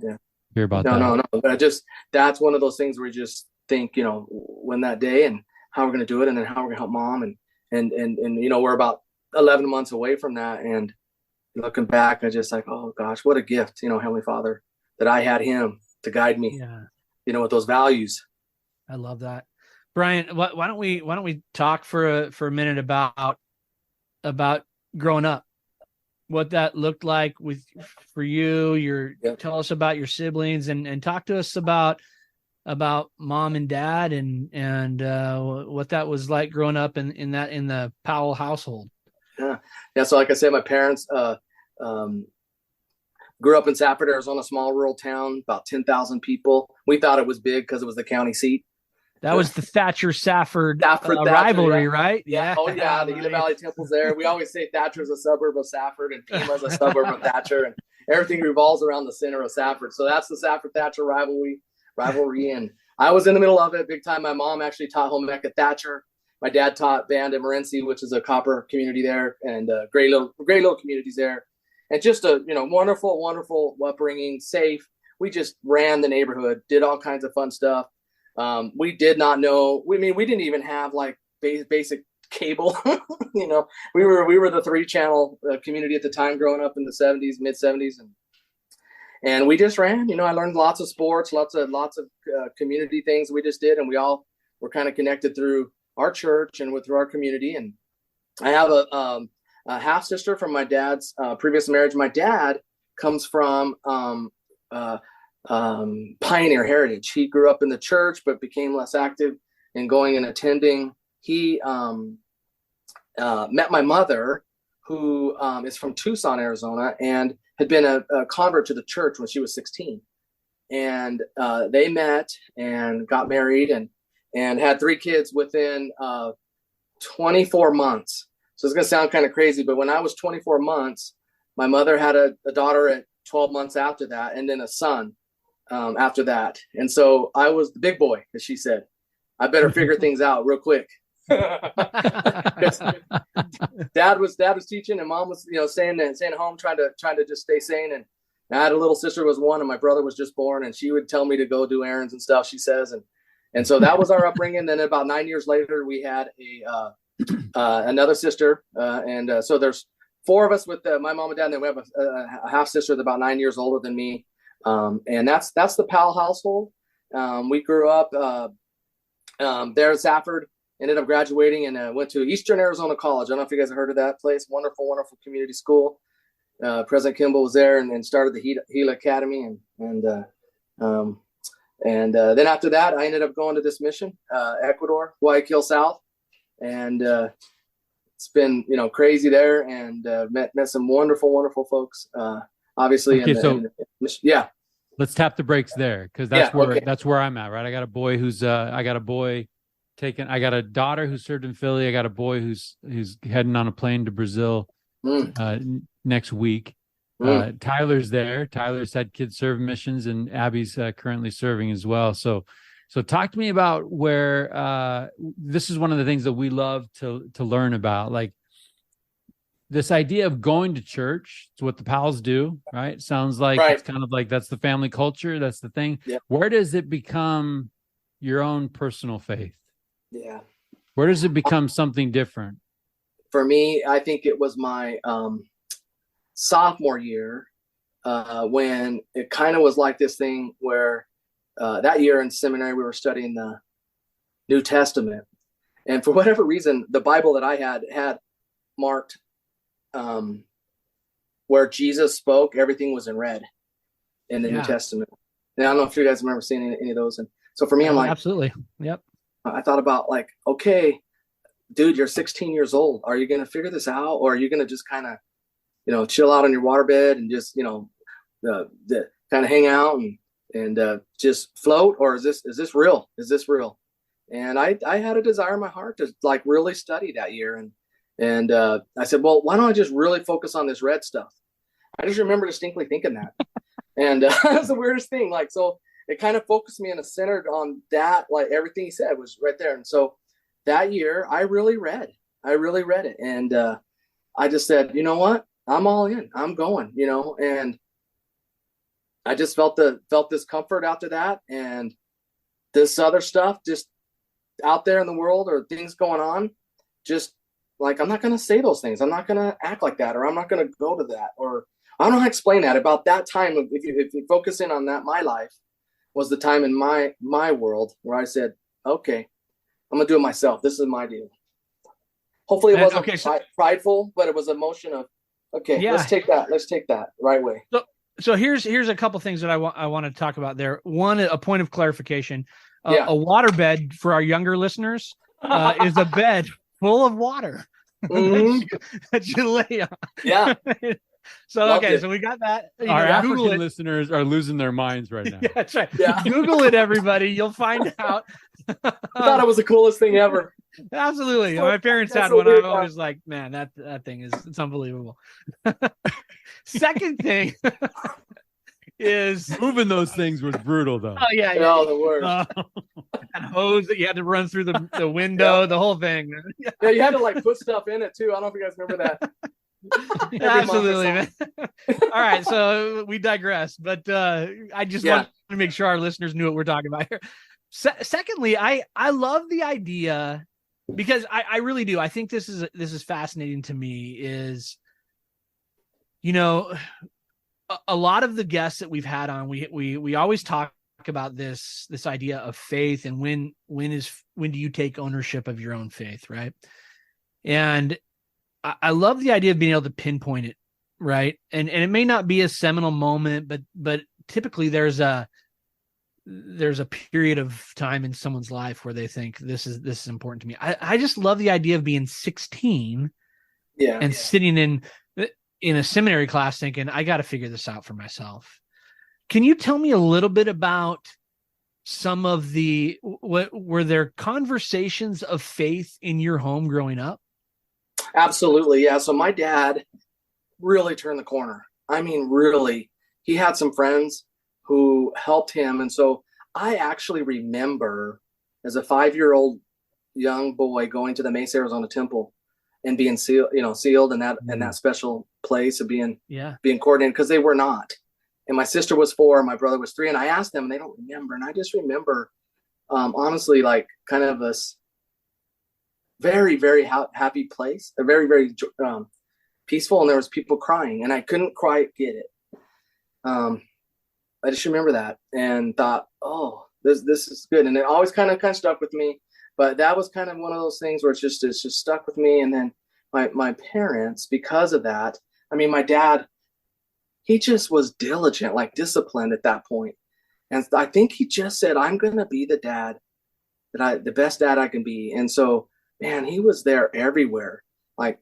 hear about that. No. But that's one of those things where you just think, when that day, and how we're going to do it, and then how we're going to help mom, and we're about 11 months away from that. And looking back, I just like, oh gosh, what a gift, Heavenly Father, that I had him to guide me, with those values. I love that. Bryant, why don't we talk for a minute about growing up, what that looked like for you, tell us about your siblings, and talk to us about mom and dad, and what that was like growing up in the Powell household. Yeah. So like I said, my parents grew up in Safford, Arizona, small rural town, about 10,000 people. We thought it was big because it was the county seat. That was the Thatcher-Safford rivalry, right? Yeah. Oh yeah, the Gila Valley Temple's there. We always say Thatcher's a suburb of Safford, and Pima's a suburb of Thatcher, and everything revolves around the center of Safford. So that's the Safford-Thatcher rivalry. And I was in the middle of it big time. My mom actually taught home ec at Thatcher. My dad taught band at Morenci, which is a copper community there, and great little communities there. And just a wonderful upbringing, safe. We just ran the neighborhood, did all kinds of fun stuff. We did not know. We didn't even have like basic cable. We were the 3-channel community at the time, growing up in the mid 70s, and we just ran. I learned lots of sports, lots of community things we just did, and we all were kind of connected through our church and through our community. And I have a half sister from my dad's previous marriage. My dad comes from pioneer heritage. He grew up in the church, but became less active in going and attending. He met my mother, who is from Tucson, Arizona, and had been a convert to the church when she was 16. And they met and got married and had 3 kids within 24 months. So it's going to sound kind of crazy, but when I was 24 months, my mother had a daughter at 12 months after that, and then a son after that. And so I was the big boy, as she said. I better figure things out real quick. Dad was teaching, and mom was staying at home trying to just stay sane. And I had a little sister who was 1, and my brother was just born, and she would tell me to go do errands and stuff, she says. And so that was our upbringing. Then about 9 years later, we had another sister, and so there's 4 of us with my mom and dad, and then we have a half sister that's about 9 years older than me, and that's the Powell household. We grew up there in Safford, ended up graduating, and went to Eastern Arizona College. I don't know if you guys have heard of that place. Wonderful community school. President Kimball was there and started the Gila Academy, and then after that, I ended up going to this mission, Ecuador, Guayaquil South, and it's been crazy there, and met some wonderful folks. Obviously, okay, yeah. Let's tap the brakes there, because that's where I'm at, right? I got a boy I got a daughter who served in Philly. I got a boy who's heading on a plane to Brazil next week. Tyler's there. Tyler's had kids serve missions, and Abby's currently serving as well. So talk to me about where this is one of the things that we love to learn about, like this idea of going to church. It's what the Powells do, right? Sounds like It's kind of like that's the family culture. That's the thing. Yeah. Where does it become your own personal faith? Yeah. Where does it become something different? For me, I think it was my sophomore year when it kind of was like this thing where that year in seminary, we were studying the New Testament. And for whatever reason, the Bible that I had marked where Jesus spoke, everything was in red in the New Testament. And I don't know if you guys remember seeing any of those. And so for me, I'm like, absolutely. Yep. I thought about like, okay, dude, you're 16 years old. Are you going to figure this out? Or are you going to just kind of, chill out on your waterbed and just, kind of hang out and just float? Or is this real? Is this real? And I had a desire in my heart to like really study that year. And I said, well, why don't I just really focus on this red stuff? I just remember distinctly thinking that. And that's the weirdest thing. Like, so it kind of focused me and centered on that. Like everything he said was right there. And so that year I really read it. And I just said, you know what? I'm all in. I'm going, and I just felt this comfort after that. And this other stuff just out there in the world or things going on, just like, I'm not going to say those things. I'm not going to act like that, or I'm not going to go to that, or I don't know how to explain that. About that time, if you focus in on that, my life was the time in my world where I said, okay, I'm going to do it myself. This is my deal. Hopefully it wasn't prideful, but it was an emotion of, okay, let's take that right way. So here's a couple things that I want to talk about there. One, a point of clarification. A waterbed for our younger listeners is a bed full of water that you lay on. Yeah. So so we got that. Our African listeners are losing their minds right now. Yeah, that's right. Yeah. Google it, everybody. You'll find out. I thought it was the coolest thing ever. Absolutely. My parents had one. I'm always like, man, that thing it's unbelievable. Second thing is moving those things was brutal though. Oh yeah. Oh, the worst. That hose that you had to run through the window, the whole thing. Yeah, you had to like put stuff in it too. I don't know if you guys remember that. Absolutely, man. All right, so we digress, but I just want to make sure our listeners knew what we're talking about here. Secondly, I love the idea because I really do. I think this is fascinating to me is, a lot of the guests that we've had on, we always talk about this idea of faith and when do you take ownership of your own faith, right? And I love the idea of being able to pinpoint it, right? And it may not be a seminal moment, but typically there's a period of time in someone's life where they think this is important to me. I just love the idea of being 16 and sitting in a seminary class thinking, I got to figure this out for myself. Can you tell me a little bit about some of what were there conversations of faith in your home growing up? Absolutely. Yeah. So my dad really turned the corner. I mean, really, he had some friends who helped him. And so I actually remember as a 5-year-old young boy going to the Mesa, Arizona temple and being sealed in that special place of being coordinated, because they were not. And my sister was 4, my brother was 3. And I asked them and they don't remember. And I just remember, honestly, like kind of this very, very happy place, a very, very peaceful. And there was people crying and I couldn't quite get it. I just remember that and thought, oh, this is good. And it always kind of stuck with me. But that was kind of one of those things where it's just stuck with me. And then my parents, because of that, I mean, my dad, he just was diligent, like disciplined at that point. And I think he just said, I'm going to be the best dad I can be. And so, man, he was there everywhere, like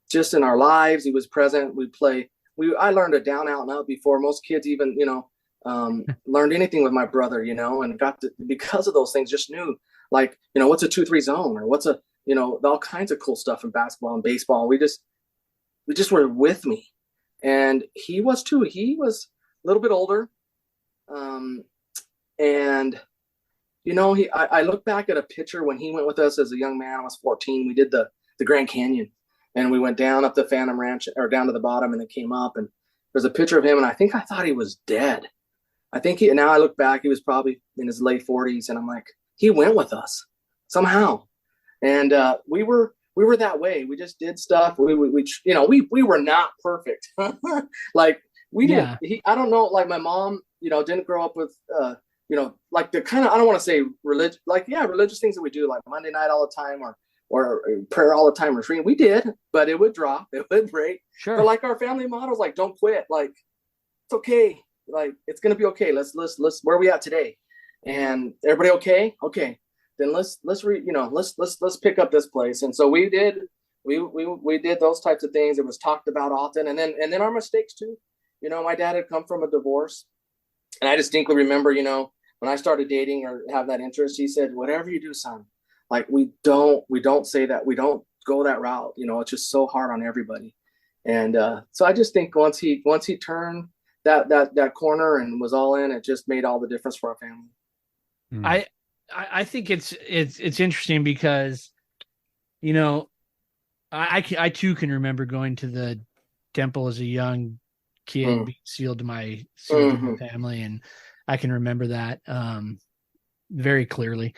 just in our lives. He was present. I learned a down, out, and out before most kids even, learned anything with my brother, and got to, because of those things, just knew, like, what's a 2-3 zone, or what's all kinds of cool stuff in basketball and baseball. We just were with me. And he was too. He was a little bit older. And, I look back at a picture when he went with us as a young man. I was 14. We did the Grand Canyon and we went down up the Phantom Ranch, or down to the bottom, and then came up, and there's a picture of him. And I thought he was dead. Now I look back, he was probably in his late 40s. And I'm like, he went with us somehow. And we were that way. We just did stuff. We were not perfect. Like we didn't. I don't know. Like my mom, didn't grow up with, like the kind of, I don't want to say religious, religious things that we do, like Monday night all the time, or prayer all the time, or reading. We did, but it would drop, it would break. Sure. But like our family motto is like, don't quit. Like it's okay. Like it's gonna be okay. Let's where are we at today? And everybody okay? Okay. Then let's pick up this place. And so we did those types of things. It was talked about often. And then our mistakes too. My dad had come from a divorce. And I distinctly remember, when I started dating or have that interest, he said, whatever you do, son, like we don't say that, we don't go that route. It's just so hard on everybody. And so I just think once he turned that corner and was all in, it just made all the difference for our family. I think it's interesting because, I too can remember going to the temple as a young kid, being sealed to my family, and I can remember that very clearly.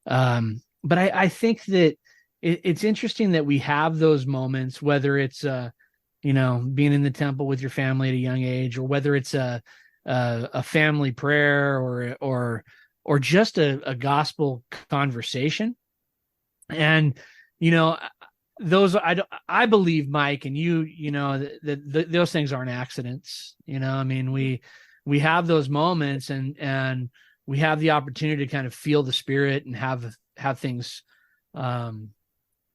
But I think that it's interesting that we have those moments, whether it's being in the temple with your family at a young age, or whether it's a family prayer, or just a gospel conversation. And, those, I believe, Mike, and that those things aren't accidents. I mean, we have those moments, and we have the opportunity to kind of feel the Spirit and have things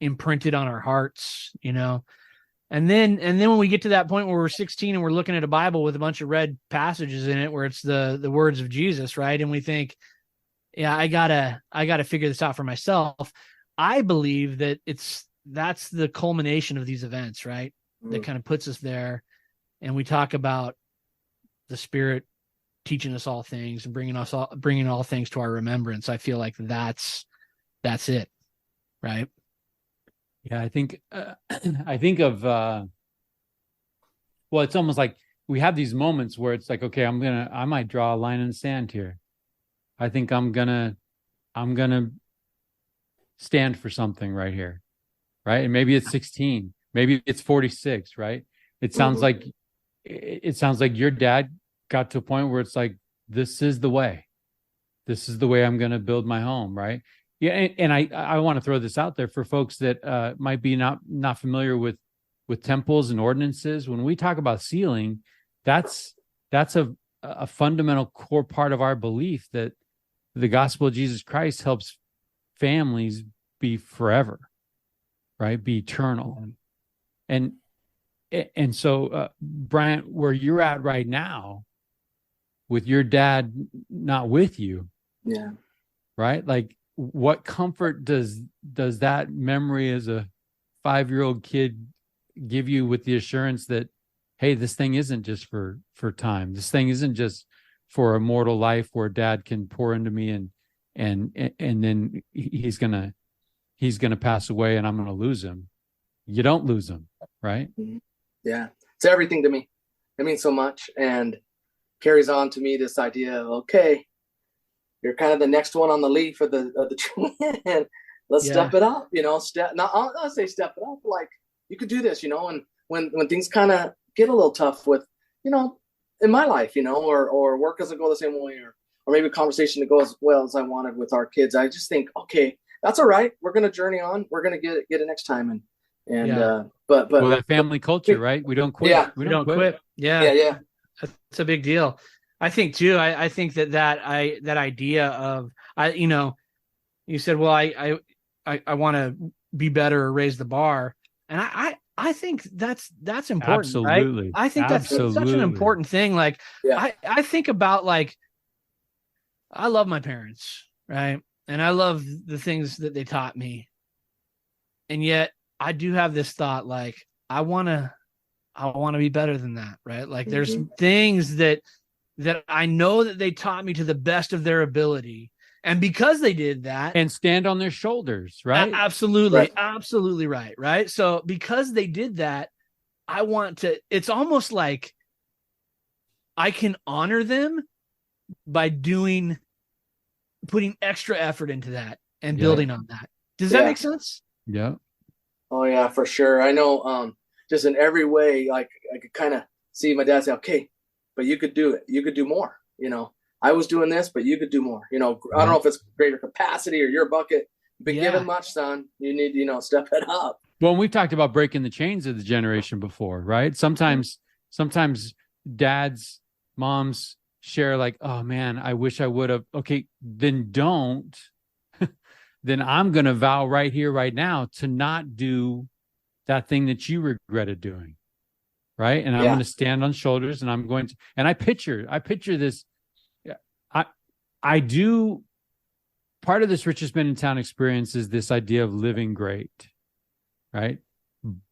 imprinted on our hearts, And then when we get to that point where we're 16 and we're looking at a Bible with a bunch of red passages in it, where it's the words of Jesus, right? And we think, yeah, I gotta figure this out for myself. I believe that that's the culmination of these events, right? That kind of puts us there. And we talk about the Spirit teaching us all things and bringing all things to our remembrance. I feel like that's it, right? Yeah, I think of well, it's almost like we have these moments where it's like, okay, I might draw a line in the sand here. I think I'm gonna stand for something right here, right? And maybe it's 16, maybe it's 46, right? It sounds like your dad got to a point where it's like, this is the way. This is the way I'm going to build my home, right? Yeah, and I want to throw this out there for folks that might be not familiar with temples and ordinances. When we talk about sealing, that's a fundamental core part of our belief that the gospel of Jesus Christ helps families be forever, right? Be eternal. And so, Bryant, where you're at right now, with your dad not with you, yeah, right? Like, what comfort does that memory as a 5-year-old kid give you, with the assurance that, hey, this thing isn't just for time. This thing isn't just for a mortal life where dad can pour into me and then he's gonna pass away and I'm gonna lose him. You don't lose him, right? Yeah, it's everything to me. It means so much, and carries on to me this idea of, okay, you're kind of the next one on the leaf of the tree. And let's step it up, I'll say step it up, like, you could do this, and when things kind of get a little tough with, in my life, or work doesn't go the same way, or maybe a conversation that goes as well as I wanted with our kids, I just think, okay, that's all right. We're going to journey on. We're going to get it next time. But that family culture, right? We don't quit. Yeah, we don't quit. Yeah. That's a big deal. I think too. I think that idea of, you said, well, I want to be better or raise the bar, and I think that's important. Absolutely. Right? I think that's such an important thing. Like, I think about, like, I love my parents, right? And I love the things that they taught me. And yet I do have this thought, like, I want to be better than that, right? Like, there's things that I know that they taught me to the best of their ability. And because they did that, and stand on their shoulders, right? Absolutely. Right. Absolutely right. Right. So because they did that, I want to, it's almost like I can honor them by putting extra effort into that and building on that. Does that make sense? Yeah. Oh yeah, for sure. I know, just in every way, like, I could kind of see my dad say, okay, but you could do it. You could do more, I was doing this, but you could do more. I don't know if it's greater capacity or your bucket. You've been given much, son. You need, step it up. Well, we've talked about breaking the chains of the generation before, right? Sometimes dads, moms share, like, oh man, I wish I would have. Okay, then don't. Then I'm going to vow right here, right now, to not do that thing that you regretted doing. Right. And I'm going to stand on shoulders, and I'm going to, and I picture this. I do. Part of this Richest Men in Town experience is this idea of living great, right?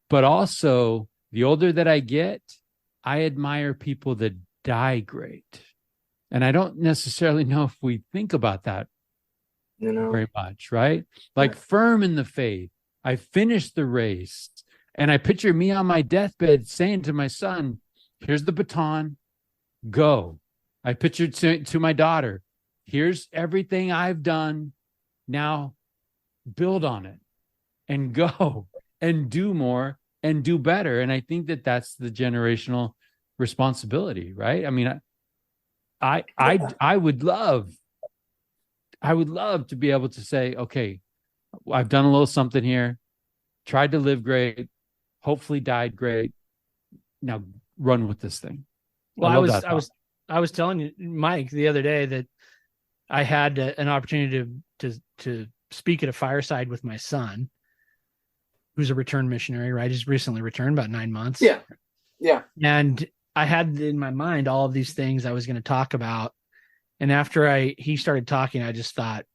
But also, the older that I get, I admire people that die great. And I don't necessarily know if we think about that very much, right? Like, firm in the faith. I finished the race. And I picture me on my deathbed saying to my son, here's the baton, go. I picture to my daughter, here's everything I've done. Now build on it and go and do more and do better. And I think that that's the generational responsibility, right? I mean, I would love to be able to say, okay, I've done a little something here, tried to live great, hopefully died great. Now run with this thing. Well, I was telling you, Mike, the other day that I had an opportunity to speak at a fireside with my son, who's a returned missionary, right? He's recently returned, about 9 months. Yeah. And I had in my mind all of these things I was going to talk about. And after he started talking, I just thought,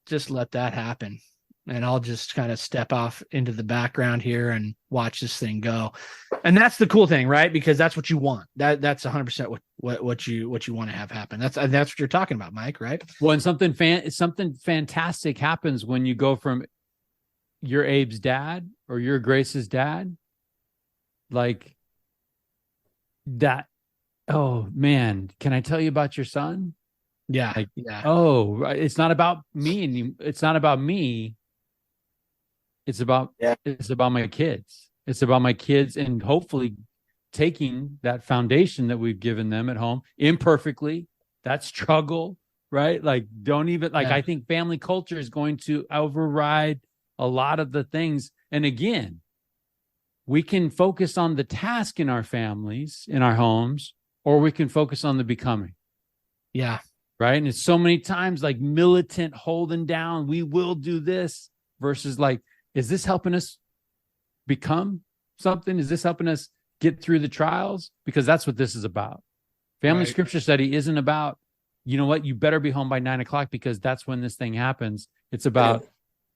just let that happen. And I'll just kind of step off into the background here and watch this thing go. And that's the cool thing, right? Because that's what you want. That's 100% what you want to have happen. That's what you're talking about, Mike, right? Well, and something fantastic happens when you go from your Abe's dad or your Grace's dad, like that. Oh man, can I tell you about your son? Yeah. Like, Yeah. oh, right, it's not about me. It's not about me. It's about my kids. It's about my kids, and hopefully taking that foundation that we've given them at home imperfectly, that struggle, right? Like, don't even like, Yeah. I think family culture is going to override a lot of the things. And again, we can focus on the task in our families, in our homes, or we can focus on the becoming. Yeah. Right. And it's so many times like militant holding down, we will do this versus like, is this helping us become something? Is this helping us get through the trials? Because that's what this is about. Family scripture study isn't about, you know what, you better be home by 9:00 because that's when this thing happens. It's about,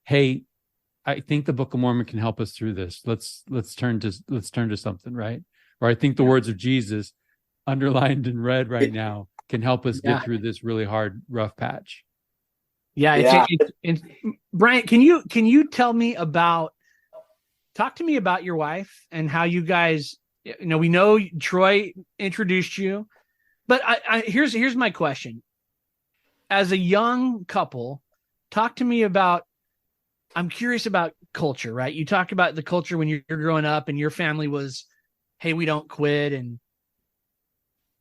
hey, I think the Book of Mormon can help us through this. Let's turn to something, right? Or I think the words of Jesus, underlined in red right now, can help us get through this really hard, rough patch. Yeah. It's Bryant, can you talk to me about your wife and how you guys, we know Troy introduced you, but here's my question. As a young couple, talk to me about, I'm curious about culture, right? You talk about the culture when you're growing up and your family was, hey, we don't quit. And,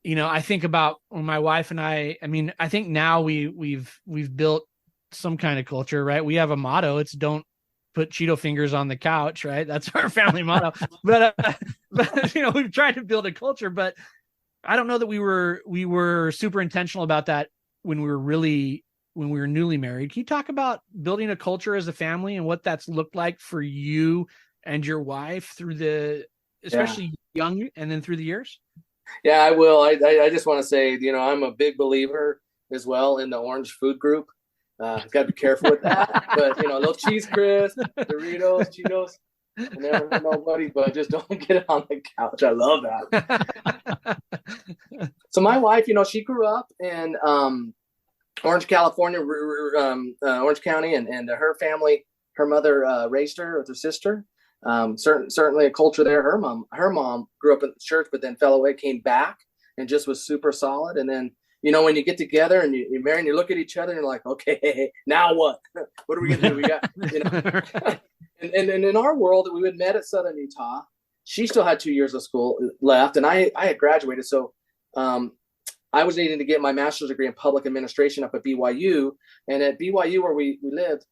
I think about when my wife and I think now we've built some kind of culture, right? We have a motto. It's don't put Cheeto fingers on the couch, right? That's our family motto. But we've tried to build a culture, but I don't know that we were super intentional about that when we were newly married. Can you talk about building a culture as a family and what that's looked like for you and your wife through especially young and then through the years? Yeah, I will. I just want to say, I'm a big believer as well in the orange food group. Got to be careful with that. But, little cheese crisp, Doritos, Cheetos, I never hurt nobody, but just don't get it on the couch. I love that. So my wife, she grew up in Orange, California, Orange County, and her family, her mother raised her with her sister. Certainly a culture there. Her mom grew up in the church, but then fell away, came back, and just was super solid. And then, when you get together and you're married and you look at each other and you're like, okay, now what? What are we gonna do? We got, and in our world, we had met at Southern Utah. She still had 2 years of school left, and I had graduated. So I was needing to get my master's degree in public administration up at BYU, and at BYU where we lived,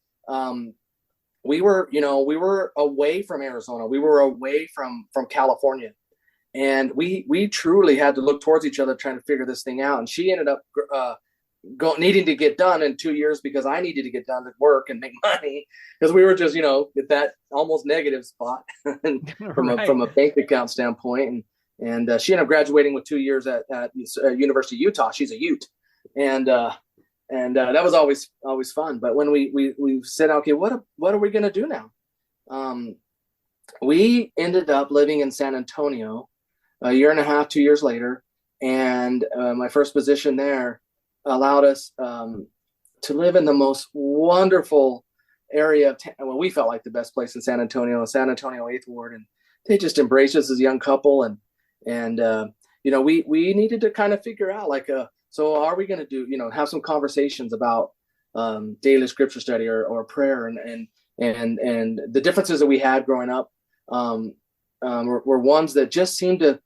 we were away from Arizona. We were away from California. And we truly had to look towards each other trying to figure this thing out. And she ended up needing to get done in 2 years because I needed to get done to work and make money because we were just, at that almost negative spot from a bank account standpoint. And she ended up graduating with 2 years at University of Utah. She's a Ute. And that was always fun. But when we said, okay, what are we going to do now? We ended up living in San Antonio a year and a half, 2 years later. And my first position there allowed us to live in the most wonderful area of we felt like the best place in San Antonio 8th Ward. And they just embraced us as a young couple. And we needed to kind of figure out so are we going to do, have some conversations about daily scripture study or prayer and the differences that we had growing up were ones that just seemed to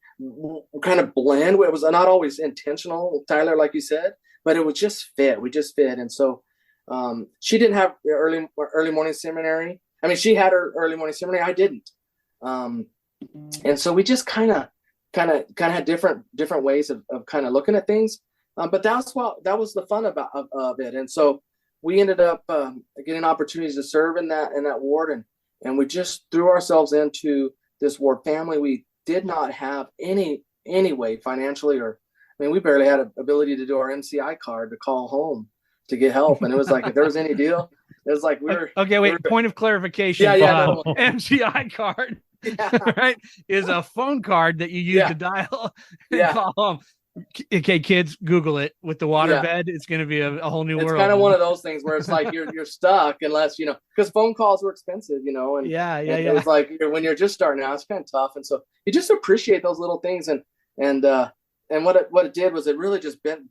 kind of blend. It was not always intentional, Tyler, like you said, but it would just fit. We just fit. And so she didn't have early morning seminary. I mean, she had her early morning seminary. I didn't. And so we just kind of had different ways of kind of looking at things. But that was the fun of it. And so we ended up getting opportunities to serve in that ward, and we just threw ourselves into this ward family. We did not have any way financially, we barely had an ability to do our MCI card to call home to get help. And it was like, if there was any deal, it was like point of clarification. No. MCI card, right, is a phone card that you use to dial and call home. Okay, kids, Google it. With the waterbed, it's going to be a whole new world. It's kind of one of those things where it's like you're stuck unless because phone calls were expensive, and it's like when you're just starting out, it's kind of tough, and so you just appreciate those little things, and what it did was it really just bent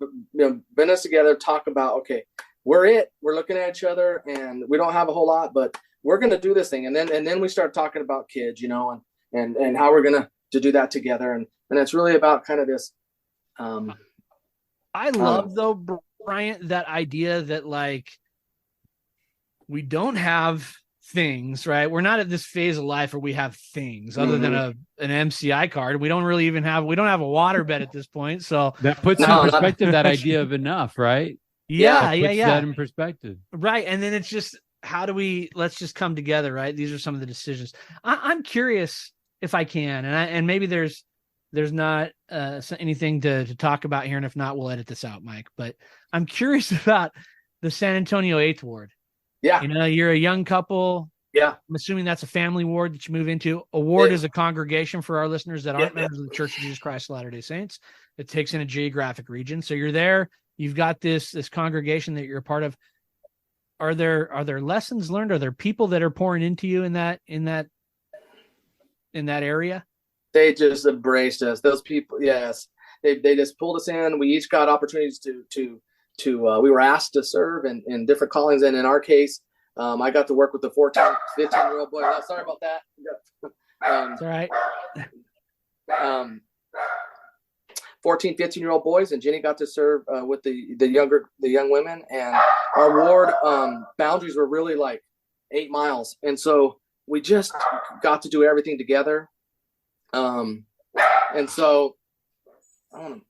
us together, talk about, okay, we're looking at each other and we don't have a whole lot, but we're going to do this thing. And then we start talking about kids, and how we're going to do that together. And it's really about kind of this. I love though, Bryant, that idea that like, we don't have things, right? We're not at this phase of life where we have things other than an MCI card. We don't really even have, we don't have a waterbed at this point. So that puts in perspective that idea of enough, right? Yeah. That in perspective. Right. And then it's just, let's just come together, right? These are some of the decisions. I'm curious if I can, and maybe there's not anything to talk about here. And if not, we'll edit this out, Mike, but I'm curious about the San Antonio 8th Ward. Yeah. You're a young couple. Yeah. I'm assuming that's a family ward that you move into. A ward is a congregation for our listeners that aren't members of the Church of Jesus Christ of Latter-day Saints. It takes in a geographic region. So you're there, you've got this congregation that you're a part of. Are there lessons learned? Are there people that are pouring into you in that area? They just embraced us. Those people, yes. They just pulled us in. We each got opportunities to we were asked to serve in different callings, and in our case, I got to work with the 14, 15-year-old boy. Oh, sorry about that. It's all right. 14, 15-year-old boys, and Jenny got to serve with the young women. And our ward boundaries were really like 8 miles, and so we just got to do everything together. And so I don't know.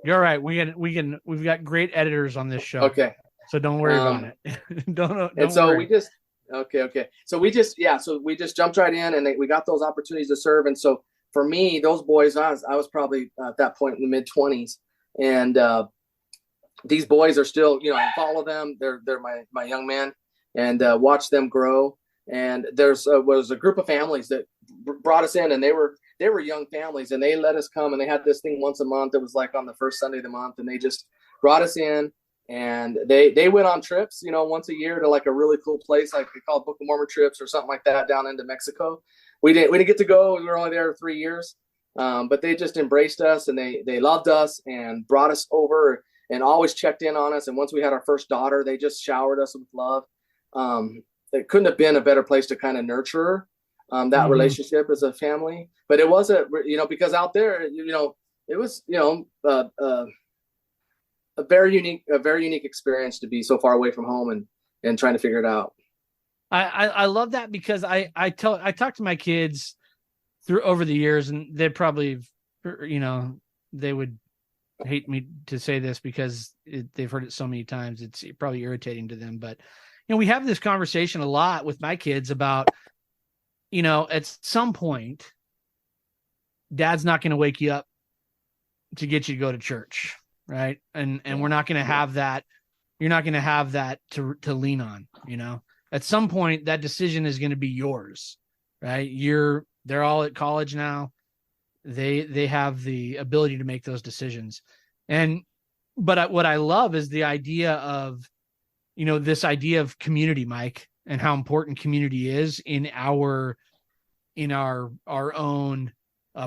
You're right. We've got great editors on this show. Okay. So don't worry about it. don't and so worry. So we just jumped right in, and we got those opportunities to serve. And so for me, those boys, I was probably at that point in the mid-20s, and these boys are still, I follow them. They're my young men, and watch them grow. And was a group of families that brought us in, and they were young families, and they let us come, and they had this thing once a month. It was like on the first Sunday of the month, and they just brought us in, and they went on trips, once a year to like a really cool place, like they call it Book of Mormon trips or something like that, down into Mexico. We didn't get to go. We were only there 3 years, but they just embraced us, and they loved us and brought us over and always checked in on us. And once we had our first daughter, they just showered us with love. It couldn't have been a better place to kind of nurture that relationship as a family. But it wasn't, because out there, it was, a very unique experience to be so far away from home and trying to figure it out. I love that, because I talk to my kids over the years, and they probably, they would hate me to say this because they've heard it so many times. It's probably irritating to them, but we have this conversation a lot with my kids about, at some point, Dad's not going to wake you up to get you to go to church, right? And we're not going to have that. You're not going to have that to lean on. At some point, that decision is going to be yours, right? They're all at college now. They have the ability to make those decisions, but what I love is the idea of, this idea of community, Mike, and how important community is in our own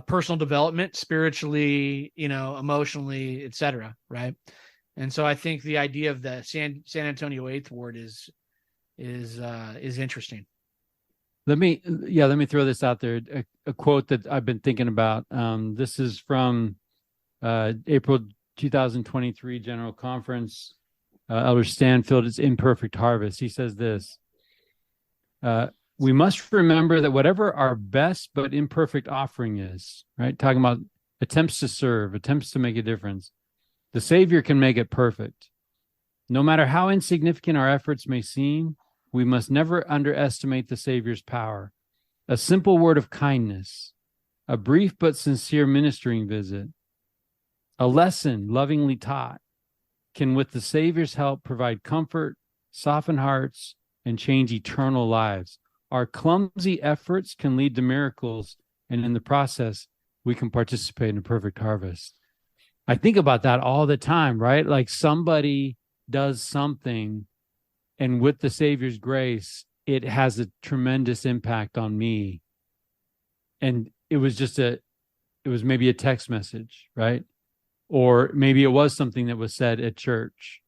personal development, spiritually, emotionally, etc. Right. And so I think the idea of the San Antonio 8th Ward is interesting. Let me throw this out there. A quote that I've been thinking about. This is from April 2023 General Conference. Elder Stanfield's Imperfect Harvest. He says this: we must remember that whatever our best but imperfect offering is, right? Talking about attempts to serve, attempts to make a difference, the Savior can make it perfect. No matter how insignificant our efforts may seem, we must never underestimate the Savior's power. A simple word of kindness, a brief but sincere ministering visit, a lesson lovingly taught, can, with the Savior's help, provide comfort, soften hearts, and change eternal lives. Our clumsy efforts can lead to miracles, and in the process, we can participate in a perfect harvest. I think about that all the time, right? Like somebody does something, and with the Savior's grace, it has a tremendous impact on me. And it was maybe a text message, right? or maybe it was something that was said at church,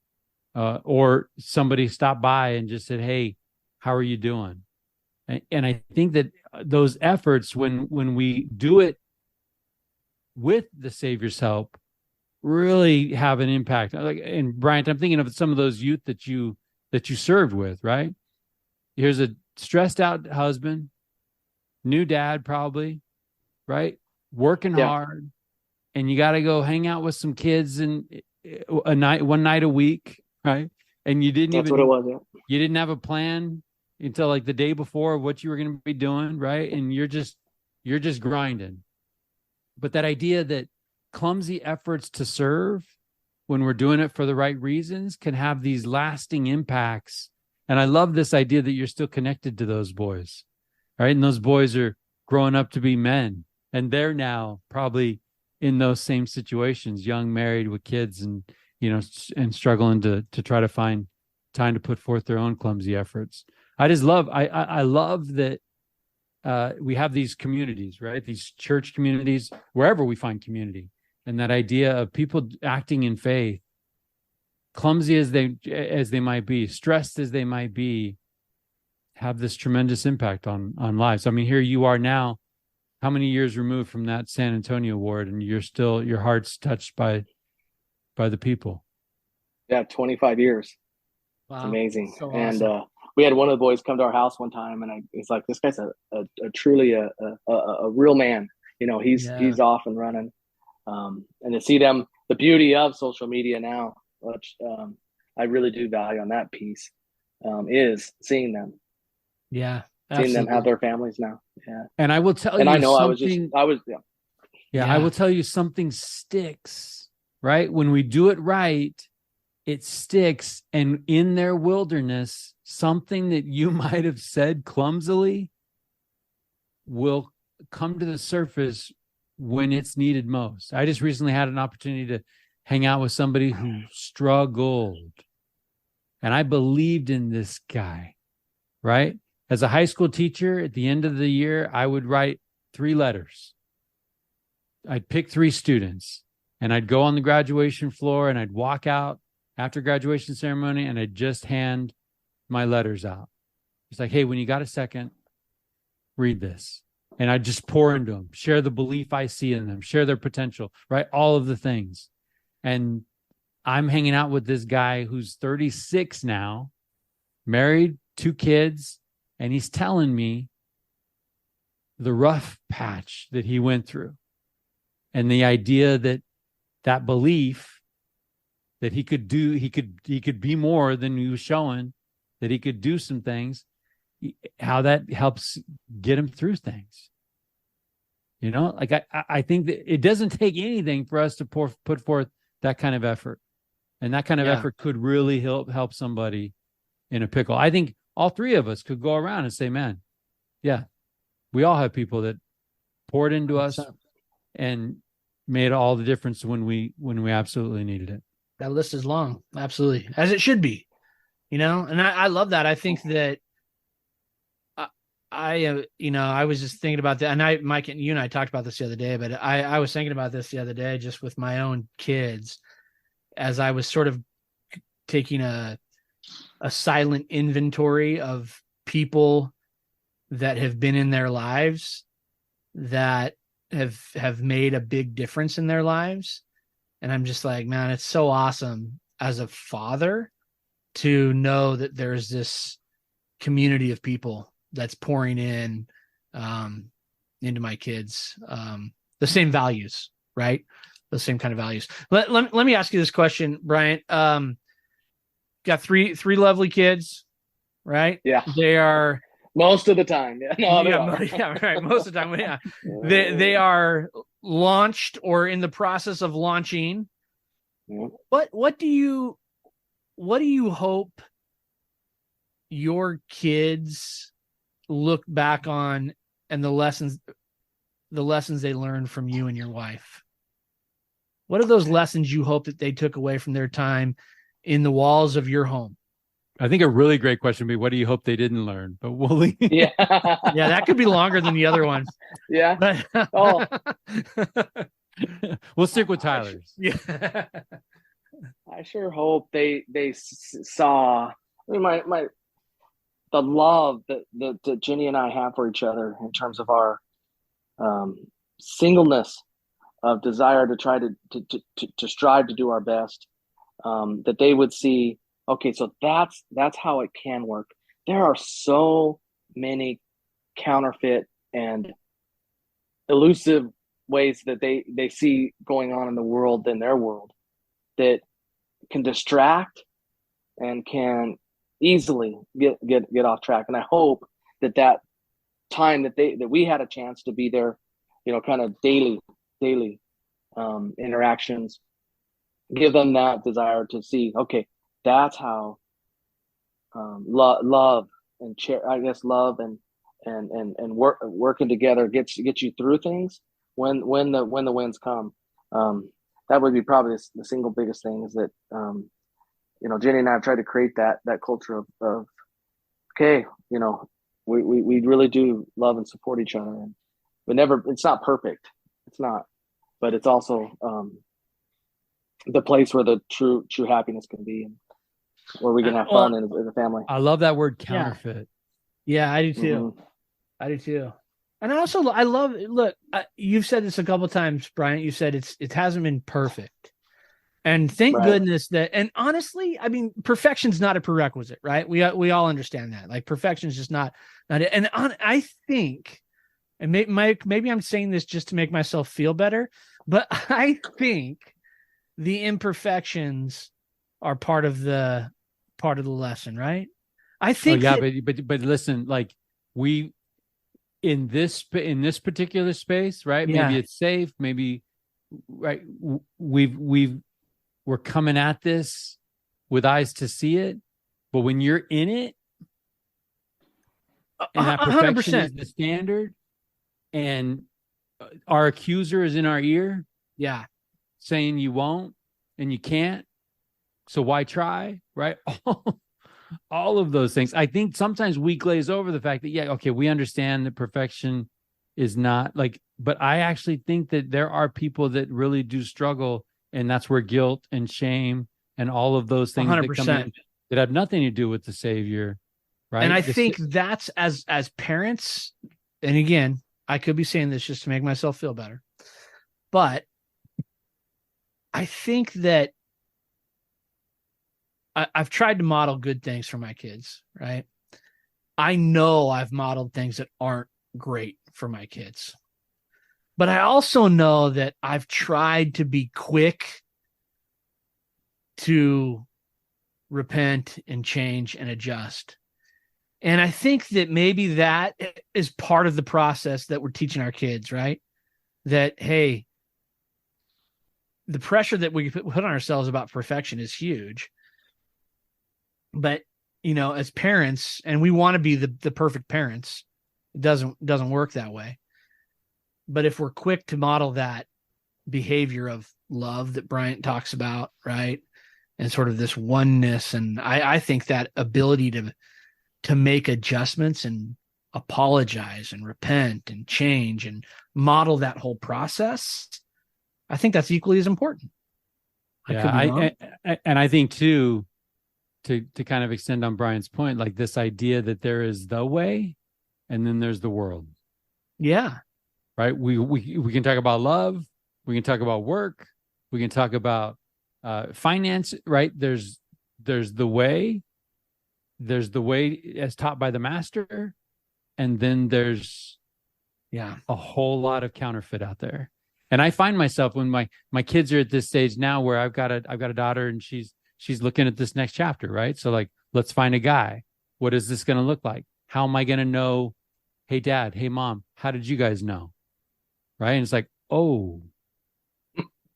or somebody stopped by and just said, "Hey, how are you doing?" And I think that those efforts, when we do it with the Savior's help, really have an impact. Like, and Bryant, I'm thinking of some of those youth that you served with, right? Here's a stressed out husband, new dad, probably, right? Working hard, and you got to go hang out with some kids and one night a week, right? And you didn't That's what it was. Yeah. You didn't have a plan until like the day before of what you were going to be doing, right? And you're just grinding. But that idea that clumsy efforts to serve, when we're doing it for the right reasons, can have these lasting impacts. And I love this idea that you're still connected to those boys, right? And those boys are growing up to be men, and they're now probably in those same situations, young, married with kids, and, you know, and struggling to try to find time to put forth their own clumsy efforts. I love that we have these communities, right? These church communities, wherever we find community, and that idea of people acting in faith, clumsy as they might be, stressed as they might be, have this tremendous impact on lives. I mean, here you are now, how many years removed from that San Antonio ward, and your heart's touched by the people. Yeah, 25 years. Wow. It's amazing. So awesome. And we had one of the boys come to our house one time, and he's like, "This guy's a truly a real man. You know, he's off and running." And to see them, the beauty of social media now, which I really do value on that piece, is seeing them. Yeah, absolutely. Seeing them have their families now. Yeah. And I will tell you, and I know something, I was. I will tell you, something sticks, right? When we do it right, it sticks. And in their wilderness, something that you might have said clumsily will come to the surface when it's needed most. I just recently had an opportunity to hang out with somebody who struggled, and I believed in this guy, right? As a high school teacher, at the end of the year, I would write 3 letters. I'd pick 3 students, and I'd go on the graduation floor, and I'd walk out after graduation ceremony, and I'd just hand my letters out. It's like, "Hey, when you got a second, read this." And I'd just pour into them, share the belief I see in them, share their potential, right? All of the things. And I'm hanging out with this guy who's 36 now, married, 2 kids, and he's telling me the rough patch that he went through, and the idea that belief that he could be more than he was showing, that he could do some things, how that helps get him through things. You know, like I think that it doesn't take anything for us to put forth that kind of effort, and that kind of effort could really help somebody in a pickle. I think all 3 of us could go around and say, "Man, yeah, we all have people that poured into us and made all the difference when we absolutely needed it." That list is long, absolutely, as it should be. You know, and I love that. I think that I was just thinking about that, and Mike, and you and I talked about this the other day, but I was thinking about this the other day just with my own kids, as I was sort of taking a silent inventory of people that have been in their lives that have made a big difference in their lives. And I'm just like, man, it's so awesome as a father to know that there's this community of people that's pouring in into my kids, the same values, right? The same kind of values. Let me ask you this question, Bryant. Got three lovely kids, right? Yeah. They are most of the time. Yeah. No, right. Most of the time. Yeah. They are launched or in the process of launching. Yeah. What do you hope your kids look back on, and the lessons they learned from you and your wife? What are those lessons you hope that they took away from their time in the walls of your home? I think a really great question would be, what do you hope they didn't learn? But we'll yeah, that could be longer than the other one. Yeah. But, We'll stick with Tyler's. Yeah. I sure hope they saw. I mean, the love that Jenny and I have for each other in terms of our singleness of desire to try to strive to do our best. That they would see, okay, so that's how it can work. There are so many counterfeit and elusive ways that they see going on in the world, in their world, that can distract and can easily get off track. And I hope that time that we had a chance to be there, kind of daily interactions, give them that desire to see, okay, that's how love and love and working together gets you through things when the winds come. That would be probably the single biggest thing, is that Jenny and I have tried to create that culture of okay, we really do love and support each other, but it's not perfect, it's not, but it's also the place where the true happiness can be, and where we can have fun as a family. I love that word, counterfeit. Yeah, I do too. Mm-hmm. I do too. And I love, look, you've said this a couple of times, Bryant. You said it hasn't been perfect. And thank goodness that, and honestly, I mean, perfection's not a prerequisite, right? We all understand that. Like, perfection's just not it. And I think, and maybe I'm saying this just to make myself feel better, but I think the imperfections are part of the lesson, right? I think. But listen, like, we in this particular space, right? Yeah. Maybe it's safe. Maybe, right? We're coming at this with eyes to see it, but when you're in it, and that perfection 100%. is the standard, and our accuser is in our ear, yeah, saying you won't and you can't, so why try, right? All of those things. I think sometimes we glaze over the fact that, yeah, okay, we understand that perfection is not like, but I actually think that there are people that really do struggle, and that's where guilt and shame and all of those things 100%. that come in that have nothing to do with the Savior, right? And I think that's as parents, and again, I could be saying this just to make myself feel better, but I think that I've tried to model good things for my kids, right? I know I've modeled things that aren't great for my kids, but I also know that I've tried to be quick to repent and change and adjust. And I think that maybe that is part of the process that we're teaching our kids, right? That, hey, the pressure that we put on ourselves about perfection is huge. But, as parents, and we want to be the perfect parents, it doesn't work that way. But if we're quick to model that behavior of love that Bryant talks about, right? And sort of this oneness. And I think that ability to make adjustments and apologize and repent and change and model that whole process, I think that's equally as important. And I think too, to kind of extend on Brian's point, like this idea that there is the way and then there's the world. Yeah. Right. We can talk about love. We can talk about work. We can talk about finance, right? There's the way as taught by the master. And then there's a whole lot of counterfeit out there. And I find myself when my kids are at this stage now where I've got a daughter, and she's looking at this next chapter, right? So like, let's find a guy. What is this going to look like? How am I going to know? Hey, Dad, hey, Mom, how did you guys know? Right. And it's like, oh,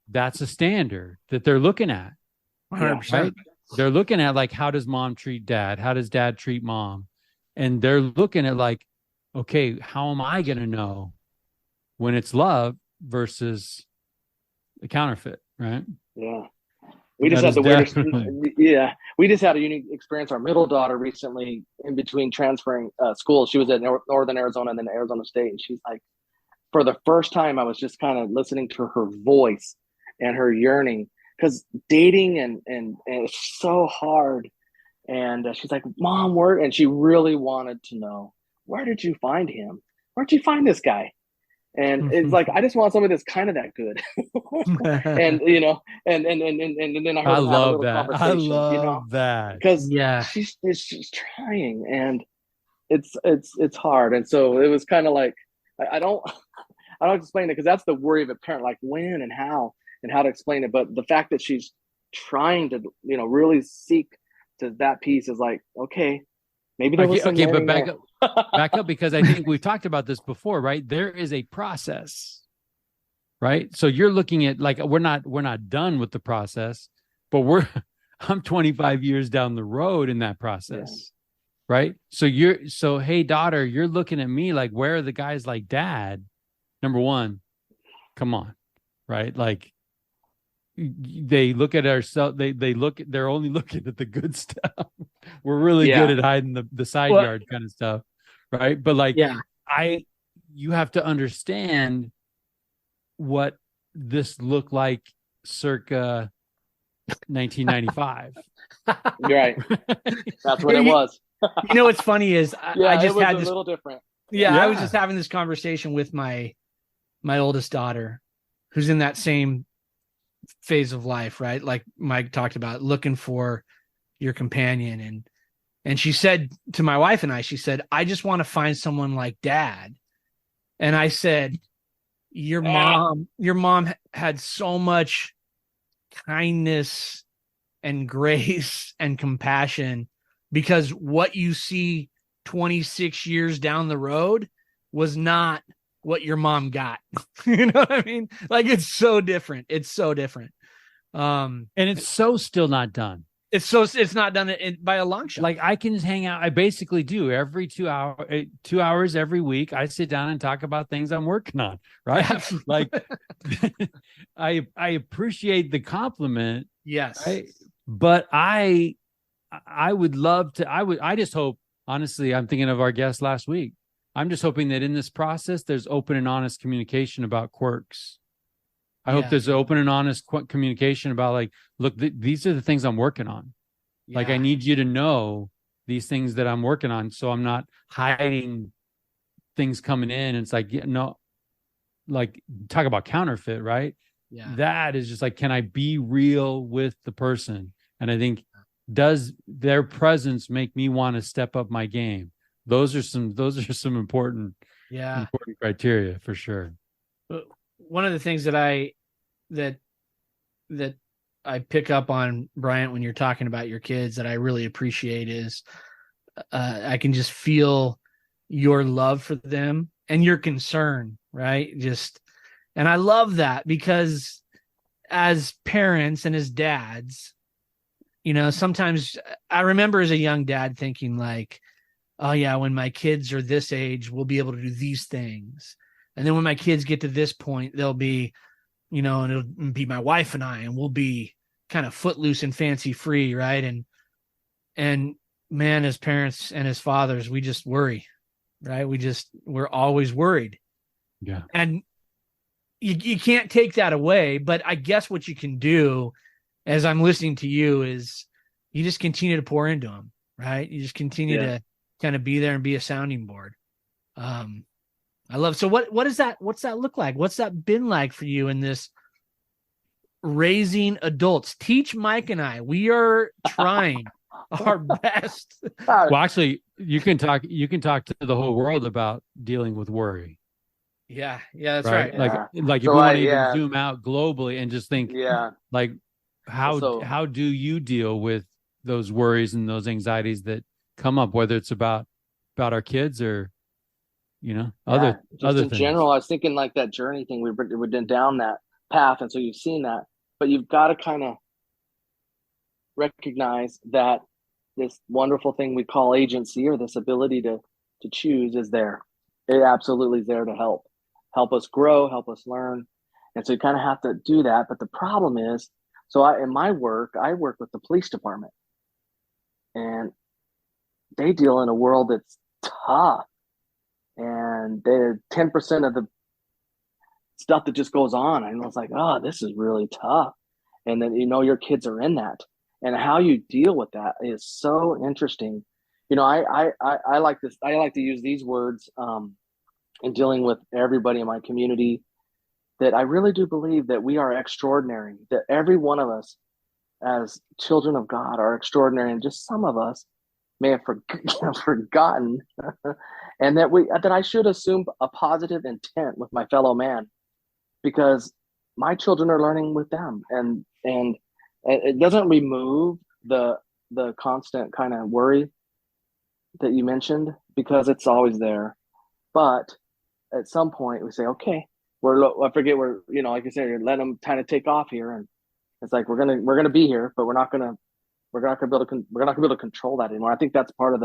that's a standard that they're looking at. 100%. Right? They're looking at like, how does Mom treat Dad? How does Dad treat Mom? And they're looking at like, okay, how am I going to know when it's love versus the counterfeit, right? Yeah. We just had the weirdest. Yeah, we just had a unique experience. Our middle daughter recently, in between transferring schools, she was at Northern Arizona and then Arizona State, and she's like, for the first time, I was just kind of listening to her voice and her yearning, because dating and it's so hard. And she's like, Mom, where? And she really wanted to know, where did you find him? Where'd you find this guy? And it's like, I just want somebody that's kind of that good. And, you know, and then I heard I them have a love little that. I conversation, you know, love that. because Yeah. she's trying, and it's hard. And so it was kind of like, I don't explain it, because that's the worry of a parent, like when and how to explain it. But the fact that she's trying to, you know, really seek to that piece is like, okay, maybe there was some Okay, but learning back up, because I think we've talked about this before, right? There is a process, right? So you're looking at, like, we're not done with the process, but I'm 25 years down the road in that process, right? So hey, daughter, you're looking at me like, where are the guys like Dad? Number one, come on, right? Like, they look at ourselves, they're only looking at the good stuff. We're really good at hiding the side yard kind of stuff, right? But like, you have to understand what this looked like circa 1995. right. That's what it was. You know what's funny is I just had this little different. I was just having this conversation with my oldest daughter, who's in that same phase of life, right? Like Mike talked about, looking for your companion. And she said to my wife and I, she said, I just want to find someone like Dad. And I said, your mom had so much kindness and grace and compassion, because what you see 26 years down the road was not what your mom got. You know what I mean? Like, it's so different. It's so different. And it's so still not done. It's not done by a long shot. Like, I can hang out. I basically do every 2 hours every week. I sit down and talk about things I'm working on. Right. Like, I appreciate the compliment. Yes. Right? But I would love to, I just hope, honestly, I'm thinking of our guest last week. I'm just hoping that in this process, there's open and honest communication about quirks. I hope there's open and honest communication about, like, look, these are the things I'm working on. Yeah. Like, I need you to know these things that I'm working on, so I'm not hiding things coming in. And it's like, no, like, talk about counterfeit, right? Yeah. That is just like, can I be real with the person? And I think, does their presence make me want to step up my game? Those are some important criteria for sure. One of the things that I pick up on, Bryant, when you're talking about your kids, that I really appreciate is I can just feel your love for them and your concern, right? And I love that, because as parents and as dads, you know, sometimes I remember as a young dad thinking like, oh yeah, when my kids are this age, we'll be able to do these things. And then when my kids get to this point, they'll be, you know, and it'll be my wife and I, and we'll be kind of footloose and fancy free. Right. And man, as parents and as fathers, we just worry, right? We're always worried. Yeah. And you can't take that away, but I guess what you can do as I'm listening to you is you just continue to pour into them, right? You just continue to kind of be there and be a sounding board. I love. So what's that look like? What's that been like for you in this raising adults? Teach Mike and I. We are trying our best. Well, actually, you can talk to the whole world about dealing with worry. Yeah, that's right. Like if you want to even zoom out globally and just think, like, how do you deal with those worries and those anxieties that come up, whether it's about our kids or, you know, other things. General, I was thinking like that journey thing. We've been down that path, and so you've seen that, but you've got to kind of recognize that this wonderful thing we call agency, or this ability to choose, is there. It absolutely is there to help us grow, help us learn. And so you kind of have to do that. But the problem is, in my work, I work with the police department, and they deal in a world that's tough. And 10% of the stuff that just goes on. And it's like, oh, this is really tough. And then, your kids are in that, and how you deal with that is so interesting. I like this. I like to use these words in dealing with everybody in my community, that I really do believe that we are extraordinary, that every one of us as children of God are extraordinary. And just some of us may have forgotten and that I should assume a positive intent with my fellow man, because my children are learning with them. And it doesn't remove the constant kind of worry that you mentioned, because it's always there. But at some point we say, okay, I forget, like you said, let them kind of take off here. And it's like, we're going to be here, but we're not going to be able to control that anymore. I think that's part of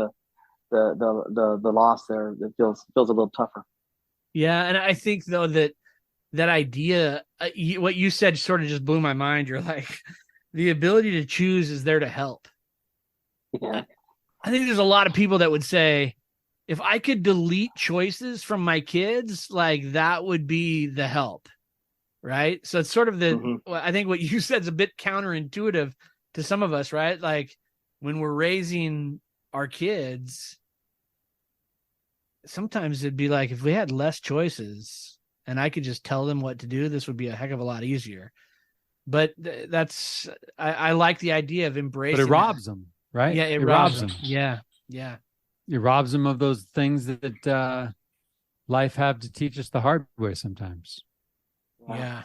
the loss there. That feels a little tougher. Yeah. And I think though that idea, what you said sort of just blew my mind. You're like, the ability to choose is there to help. Yeah. I think there's a lot of people that would say, if I could delete choices from my kids, like that would be the help. Right. So it's sort of I think what you said is a bit counterintuitive to some of us, right? Like when we're raising our kids, sometimes it'd be like, if we had less choices and I could just tell them what to do, this would be a heck of a lot easier. But I like the idea of embracing. But it robs them, right? Yeah, it robs them. Yeah. It robs them of those things that life have to teach us the hard way sometimes. Yeah,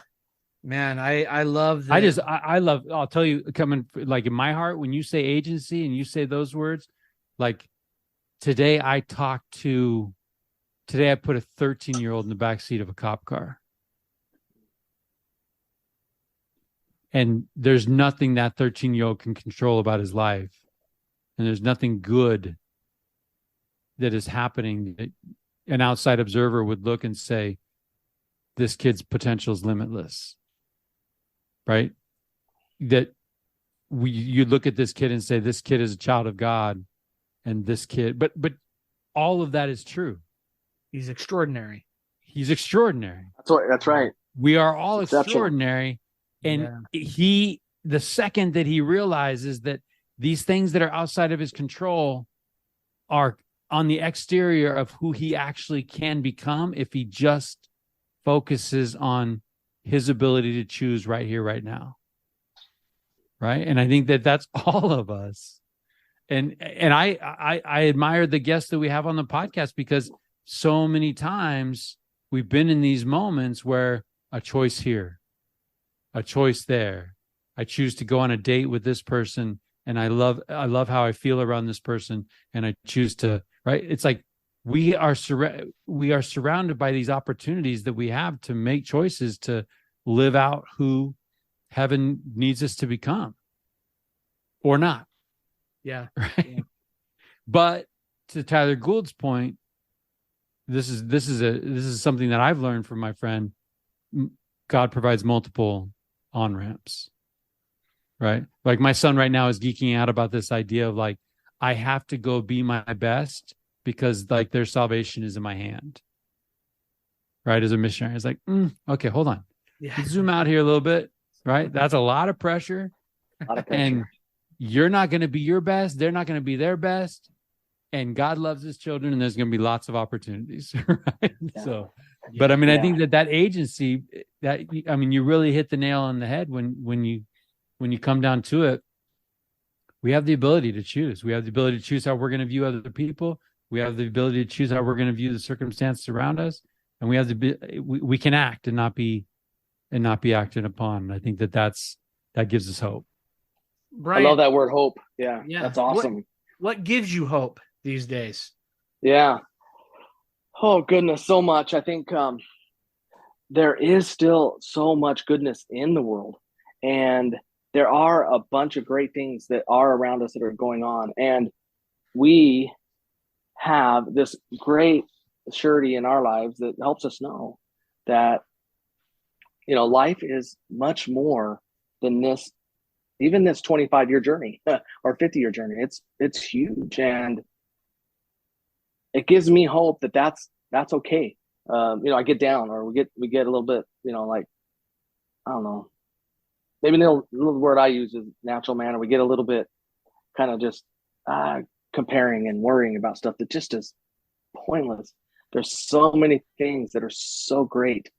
man, I love that. I love, I'll tell you, coming like in my heart, when you say agency and you say those words, like today I put a 13-year-old in the backseat of a cop car. And there's nothing that 13-year-old can control about his life. And there's nothing good that is happening that an outside observer would look and say, this kid's potential is limitless, right? That you look at this kid and say, this kid is a child of God, and this kid, but all of that is true. He's extraordinary. That's right. We are all extraordinary. And the second that he realizes that these things that are outside of his control are on the exterior of who he actually can become, if he just focuses on his ability to choose right here, right now. Right. And I think that that's all of us. And I admire the guests that we have on the podcast, because so many times we've been in these moments where a choice here, a choice there. I choose to go on a date with this person, and I love how I feel around this person, and I choose to, right? It's like we are surrounded by these opportunities that we have to make choices to live out who heaven needs us to become, or not. Yeah. Right. Yeah. But to Tyler Gould's point, this is something that I've learned from my friend. God provides multiple on-ramps, right? Like my son right now is geeking out about this idea of like, I have to go be my best because like their salvation is in my hand, right? As a missionary, it's like, okay, hold on. Yeah. Zoom out here a little bit, right? That's a lot of pressure. And you're not going to be your best. They're not going to be their best. And God loves his children, and there's going to be lots of opportunities, right? Yeah. So, but I mean, I think that agency, you really hit the nail on the head when you come down to it. We have the ability to choose. We have the ability to choose how we're going to view other people. We have the ability to choose how we're going to view the circumstances around us, and we can act and not be acted upon. And I think that gives us hope. Bryant, I love that word, hope. Yeah. That's awesome. What gives you hope these days? Yeah. Oh goodness, so much. I think there is still so much goodness in the world, and there are a bunch of great things that are around us that are going on, and we have this great surety in our lives that helps us know that life is much more than this, even this 25-year journey or 50-year journey. It's huge, and it gives me hope that that's okay. I get down, or we get a little bit like, I don't know, maybe the little word I use is natural manner. We get a little bit kind of just comparing and worrying about stuff that just is pointless. There's so many things that are so great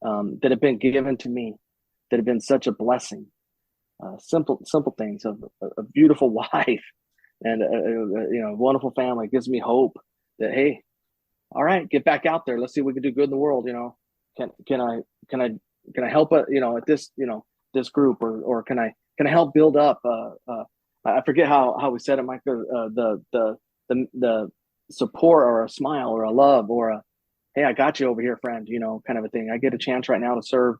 that have been given to me that have been such a blessing. Simple things of a beautiful wife and a wonderful family. It gives me hope that, hey, all right, get back out there. Let's see what we can do good in the world. Can I help at this this group, or can I help build up I forget how we said it, Mike, the support, or a smile, or a love, or a, hey, I got you over here, friend, kind of a thing. I get a chance right now to serve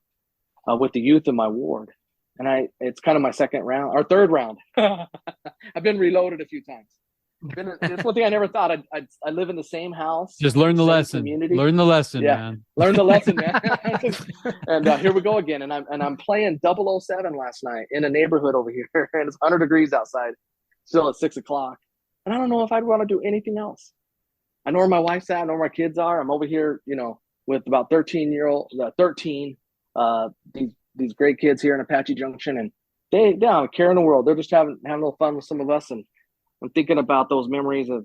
with the youth in my ward. And it's kind of my second round or third round. I've been reloaded a few times. It's one thing I never thought I live in the same house. Just learn the lesson. Community. Learn the lesson, yeah. man. Learn the lesson, man. And here we go again. And I'm playing 007 last night in a neighborhood over here, and it's 100 degrees outside, still at 6:00. And I don't know if I'd want to do anything else. I know where my wife's at. I know where my kids are. I'm over here, with about 13, these great kids here in Apache Junction, and they don't care in the world. They're just having a little fun with some of us. And I'm thinking about those memories of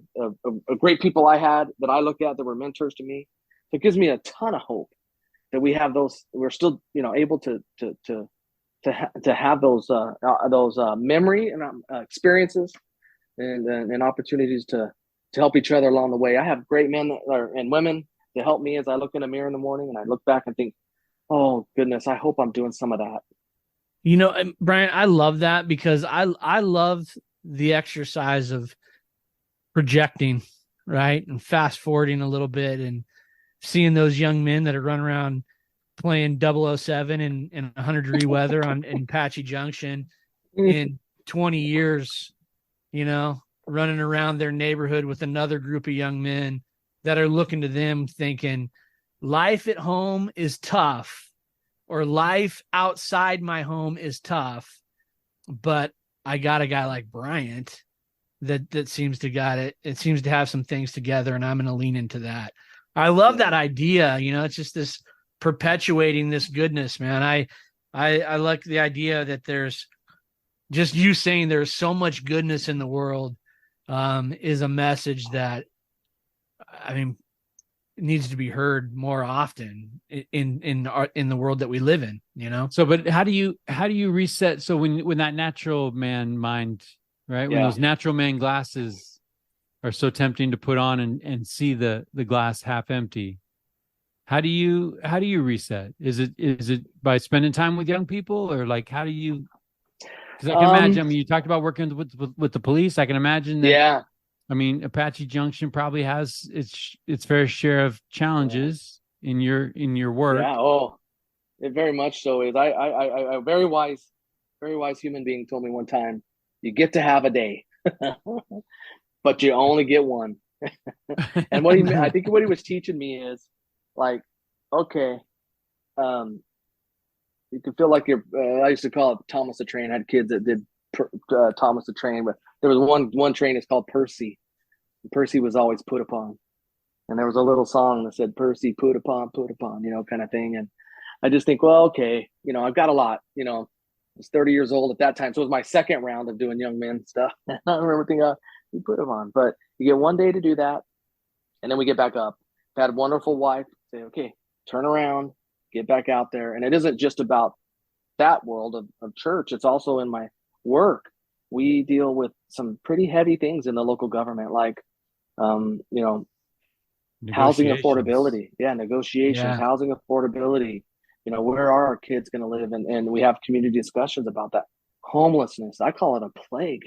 great people I had that I look at that were mentors to me. So it gives me a ton of hope that we have those. We're still, able to have those memory and experiences and opportunities to help each other along the way. I have great men and women to help me as I look in the mirror in the morning and I look back and think, oh goodness, I hope I'm doing some of that. Brian, I love that, because I love the exercise of projecting, right? And fast forwarding a little bit and seeing those young men that are running around playing 007 in 100-degree weather in Apache Junction in 20 years, running around their neighborhood with another group of young men that are looking to them thinking, life at home is tough, or life outside my home is tough, but I got a guy like Bryant that seems to got it. It seems to have some things together, and I'm going to lean into that. I love that idea. It's just this perpetuating this goodness, man. I like the idea that there's just you saying there's so much goodness in the world is a message that, needs to be heard more often in the world that we live in, So, but how do you reset? So when that natural man mind, right? When those natural man glasses are so tempting to put on and see the glass half empty, how do you reset? Is it by spending time with young people, or like, how do you, because I can imagine, you talked about working with the police. I can imagine that, Apache Junction probably has its fair share of challenges in your work. Yeah. Oh, it very much so is. A very wise human being told me one time, you get to have a day, but you only get one. And I think what he was teaching me is like, okay, you can feel like you're. I used to call it Thomas the Train. I had kids that did Thomas the Train, but there was one train. It's called Percy. Percy was always put upon, and there was a little song that said "Percy put upon," kind of thing. And I just think, well, okay, I've got a lot. I was 30 years old at that time, so it was my second round of doing young men stuff. I remember thinking, you put them on, but you get one day to do that, and then we get back up. I've had a wonderful wife say, okay, turn around, get back out there, and it isn't just about that world of church. It's also in my work. We deal with some pretty heavy things in the local government, like housing affordability. Negotiations, housing affordability. Where are our kids going to live? And we have community discussions about that. Homelessness, I call it a plague.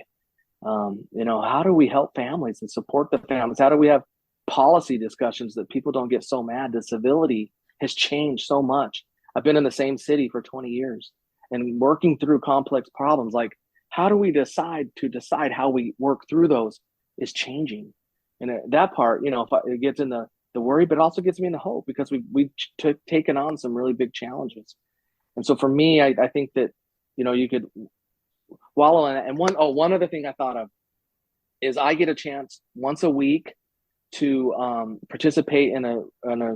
How do we help families and support the families? How do we have policy discussions that people don't get so mad? The civility has changed so much. I've been in the same city for 20 years and working through complex problems. Like, how do we decide how we work through those is changing. And that part, it gets in the worry, but it also gets me into hope, because we've taken on some really big challenges. And so for me, I think that, you could wallow in it. And one other thing I thought of is I get a chance once a week to participate in a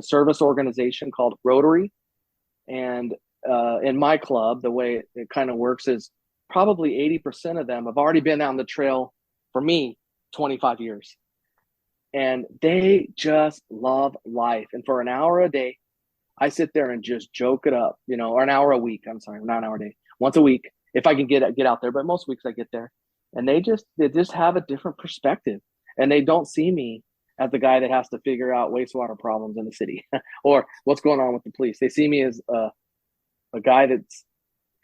service organization called Rotary. And in my club, the way it kind of works is probably 80% of them have already been on the trail for me 25 years. And they just love life. And for an hour a day, I sit there and just joke it up, or an hour a week. I'm sorry, not an hour a day, once a week, if I can get out there. But most weeks I get there, and they just have a different perspective, and they don't see me as the guy that has to figure out wastewater problems in the city or what's going on with the police. They see me as a guy that's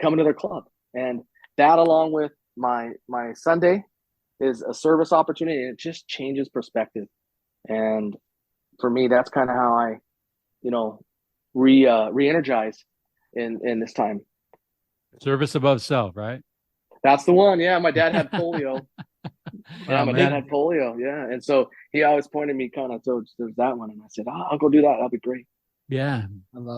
coming to their club, and that, along with my Sunday, is a service opportunity, and it just changes perspective. And for me, that's kind of how I, re-energize in this time. Service above self, right? That's the one. Yeah, my dad had polio. My dad had polio. Yeah, and so he always pointed me kind of towards that one, and I said, I'll go do that. That'll be great. Yeah.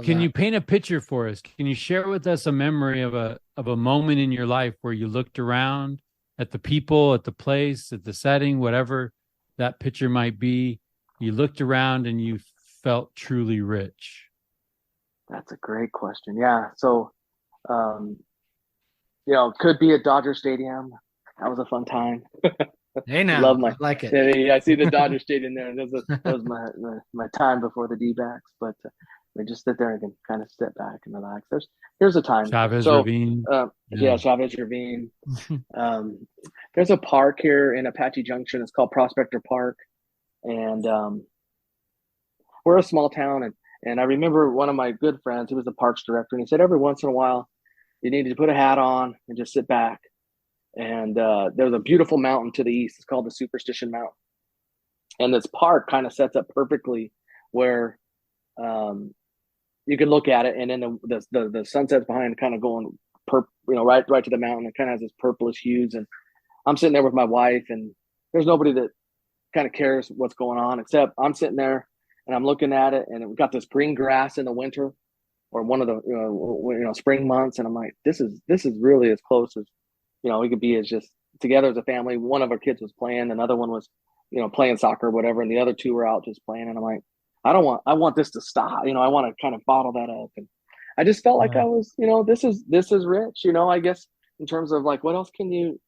Can you paint a picture for us? Can you share with us a memory of a moment in your life where you looked around at the people, at the place, at the setting, whatever that picture might be? You looked around and you felt truly rich. That's a great question. Yeah. So, could be at Dodger Stadium. That was a fun time. Hey, now, I like it. Yeah, I see the Dodger Stadium there. That was my time before the D-backs. But we just sit there and can kind of step back and relax. Here's a time. Chavez Ravine. Chavez Ravine. There's a park here in Apache Junction. It's called Prospector Park, and we're a small town. And I remember one of my good friends, he was the parks director, and he said every once in a while you need to put a hat on and just sit back. And there's a beautiful mountain to the east. It's called the Superstition Mountain. And this park kind of sets up perfectly where you can look at it, and then the sunset's behind, kind of going right to the mountain. It kind of has this purplish hues. And I'm sitting there with my wife, and there's nobody that kind of cares what's going on, except I'm sitting there and I'm looking at it, and we've got this green grass in the winter or one of the spring months, and I'm like, this is really as close as we could be as just together as a family. One of our kids was playing, another one was playing soccer or whatever, and the other two were out just playing. And I'm like, I want this to stop. I want to kind of bottle that up. And I just felt like I was, this is rich, I guess, in terms of like, what else can you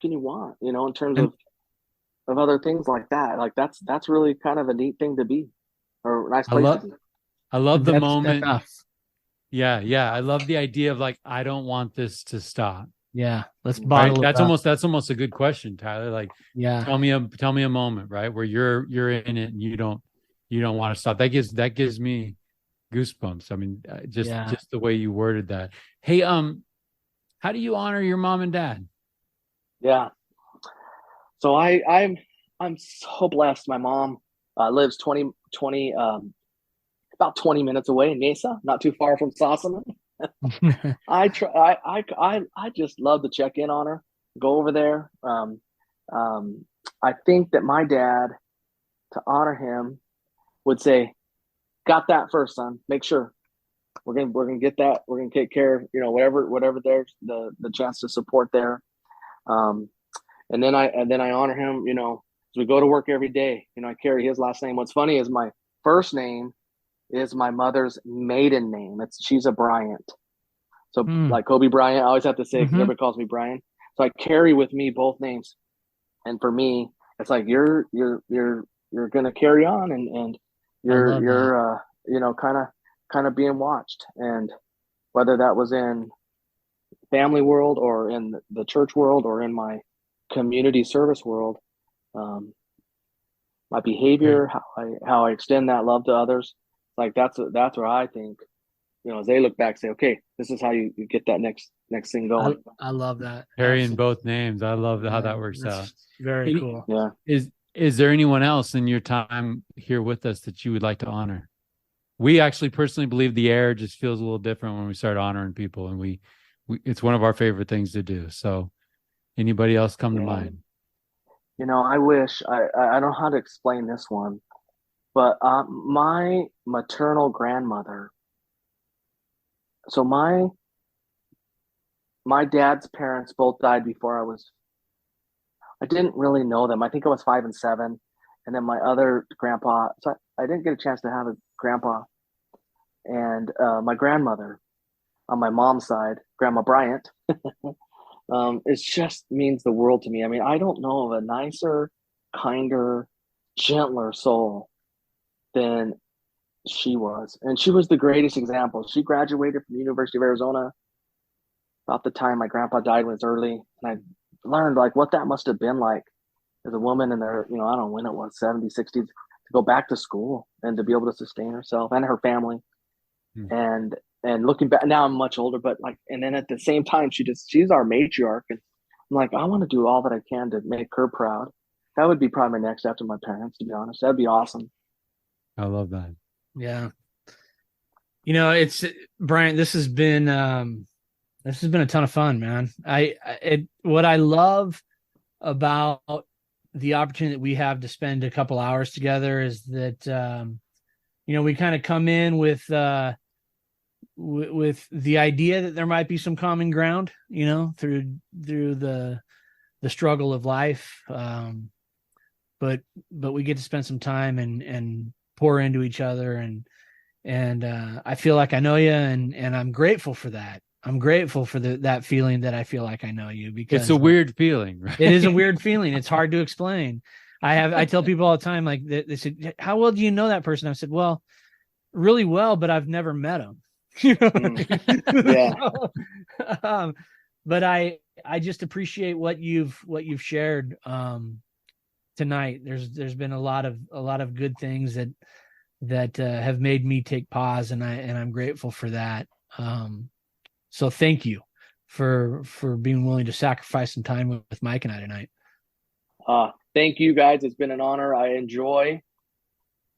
want, in terms of other things like that. Like that's really kind of a neat thing to be, or a nice place to be. I love the moment. Yeah. I love the idea of like, I don't want this to stop. Yeah, let's bottle it up. That's almost a good question, Tyler. Like, tell me a moment, right, where you're in it and you don't want to stop. That gives me goosebumps. I mean, just the way you worded that. Hey, how do you honor your mom and dad? Yeah, so I'm so blessed. My mom lives 20 about 20 minutes away in Mesa, not too far from Sossaman. I just love to check in on her, go over there. I think that my dad, to honor him, would say, "Got that first, son. Make sure we're gonna get that. We're gonna take care of whatever there's the chance to support there." And then I honor him. As we go to work every day. I carry his last name. What's funny is my first name is my mother's maiden name. She's a Bryant. So like Kobe Bryant, I always have to say, because everybody calls me Brian. So I carry with me both names. And for me, it's like, you're going to carry on, and you're kind of being watched. And whether that was in family world or in the church world or in my community service world, my behavior, how I extend that love to others, like that's where I think, as they look back, say, okay, this is how you get that next thing going. I love that. Carrying both names. I love how that works out. Very cool. Yeah. Is there anyone else in your time here with us that you would like to honor? We actually personally believe the air just feels a little different when we start honoring people, and we it's one of our favorite things to do. So anybody else come to mind? I wish I don't know how to explain this one, but my maternal grandmother. So my dad's parents both died before I didn't really know them. I think I was 5 and 7. And then my other grandpa, so I didn't get a chance to have a grandpa. And my grandmother on my mom's side, Grandma Bryant, it just means the world to me. I mean, I don't know of a nicer, kinder, gentler soul than she was. And she was the greatest example. She graduated from the University of Arizona about the time my grandpa died when it was early. And I learned like what that must have been like as a woman in their, I don't know when it was, 70s, 60s, to go back to school and to be able to sustain herself and her family. And looking back now, I'm much older, but like, and then at the same time, she's our matriarch. And I'm like, I want to do all that I can to make her proud. That would be probably my next after my parents, to be honest. That'd be awesome. I love that. Yeah. It's Bryant, this has been a ton of fun, man. What I love about the opportunity that we have to spend a couple hours together is that, we kind of come in with the idea that there might be some common ground, through the struggle of life. But we get to spend some time and pour into each other. And I feel like I know you, and I'm grateful for that. I'm grateful for that feeling that I feel like I know you, because it's a weird feeling, right? It is a weird feeling. It's hard to explain. I tell people all the time, like they said, how well do you know that person? I said, well, really well, but I've never met him. Yeah. But I just appreciate what you've shared tonight. There's been a lot of good things that have made me take pause, and I'm grateful for that. So thank you for being willing to sacrifice some time with Mike and I tonight. Thank you guys. It's been an honor. I enjoy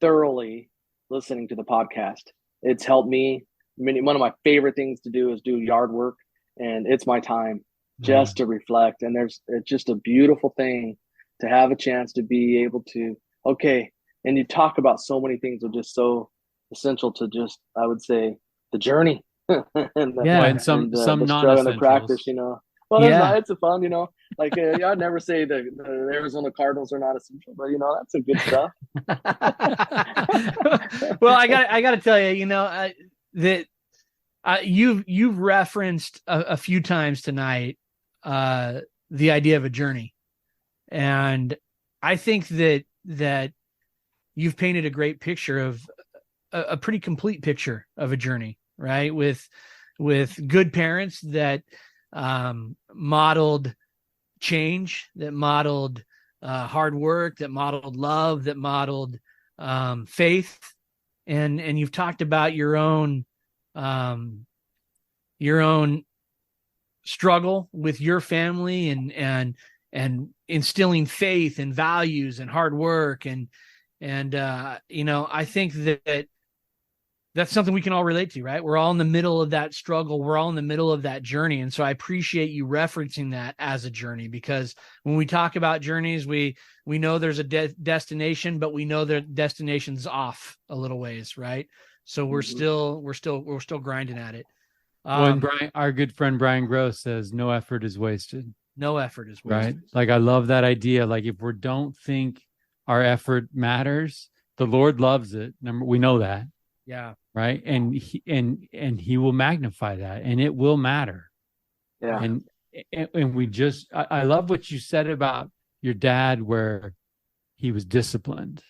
thoroughly listening to the podcast. It's helped me. One of my favorite things to do is do yard work, and it's my time just to reflect. And it's just a beautiful thing to have a chance to be able to, and you talk about so many things that are just so essential to just, I would say, the journey. and some non-essentials. The practice, Well, it's a fun, like I'd never say the Arizona Cardinals are not essential, but that's a good stuff. Well, I got to tell you, that you've referenced a few times tonight the idea of a journey, and I think that you've painted a great picture of a pretty complete picture of a journey, right? With good parents that modeled change, that modeled hard work, that modeled love, that modeled faith, and you've talked about your own struggle with your family and instilling faith and values and hard work, and I think that that's something we can all relate to, right? We're all in the middle of that struggle. We're all in the middle of that journey. And so I appreciate you referencing that as a journey, because when we talk about journeys, we know there's a destination, but we know that destination's off a little ways, right? So we're still grinding at it. And our good friend Brian Gross says, no effort is wasted. No effort is wasted. Right? Like, I love that idea. Like, if we don't think our effort matters, the Lord loves it. We know that. Yeah. Right. And he will magnify that, and it will matter. Yeah. And we just, I love what you said about your dad, where he was disciplined,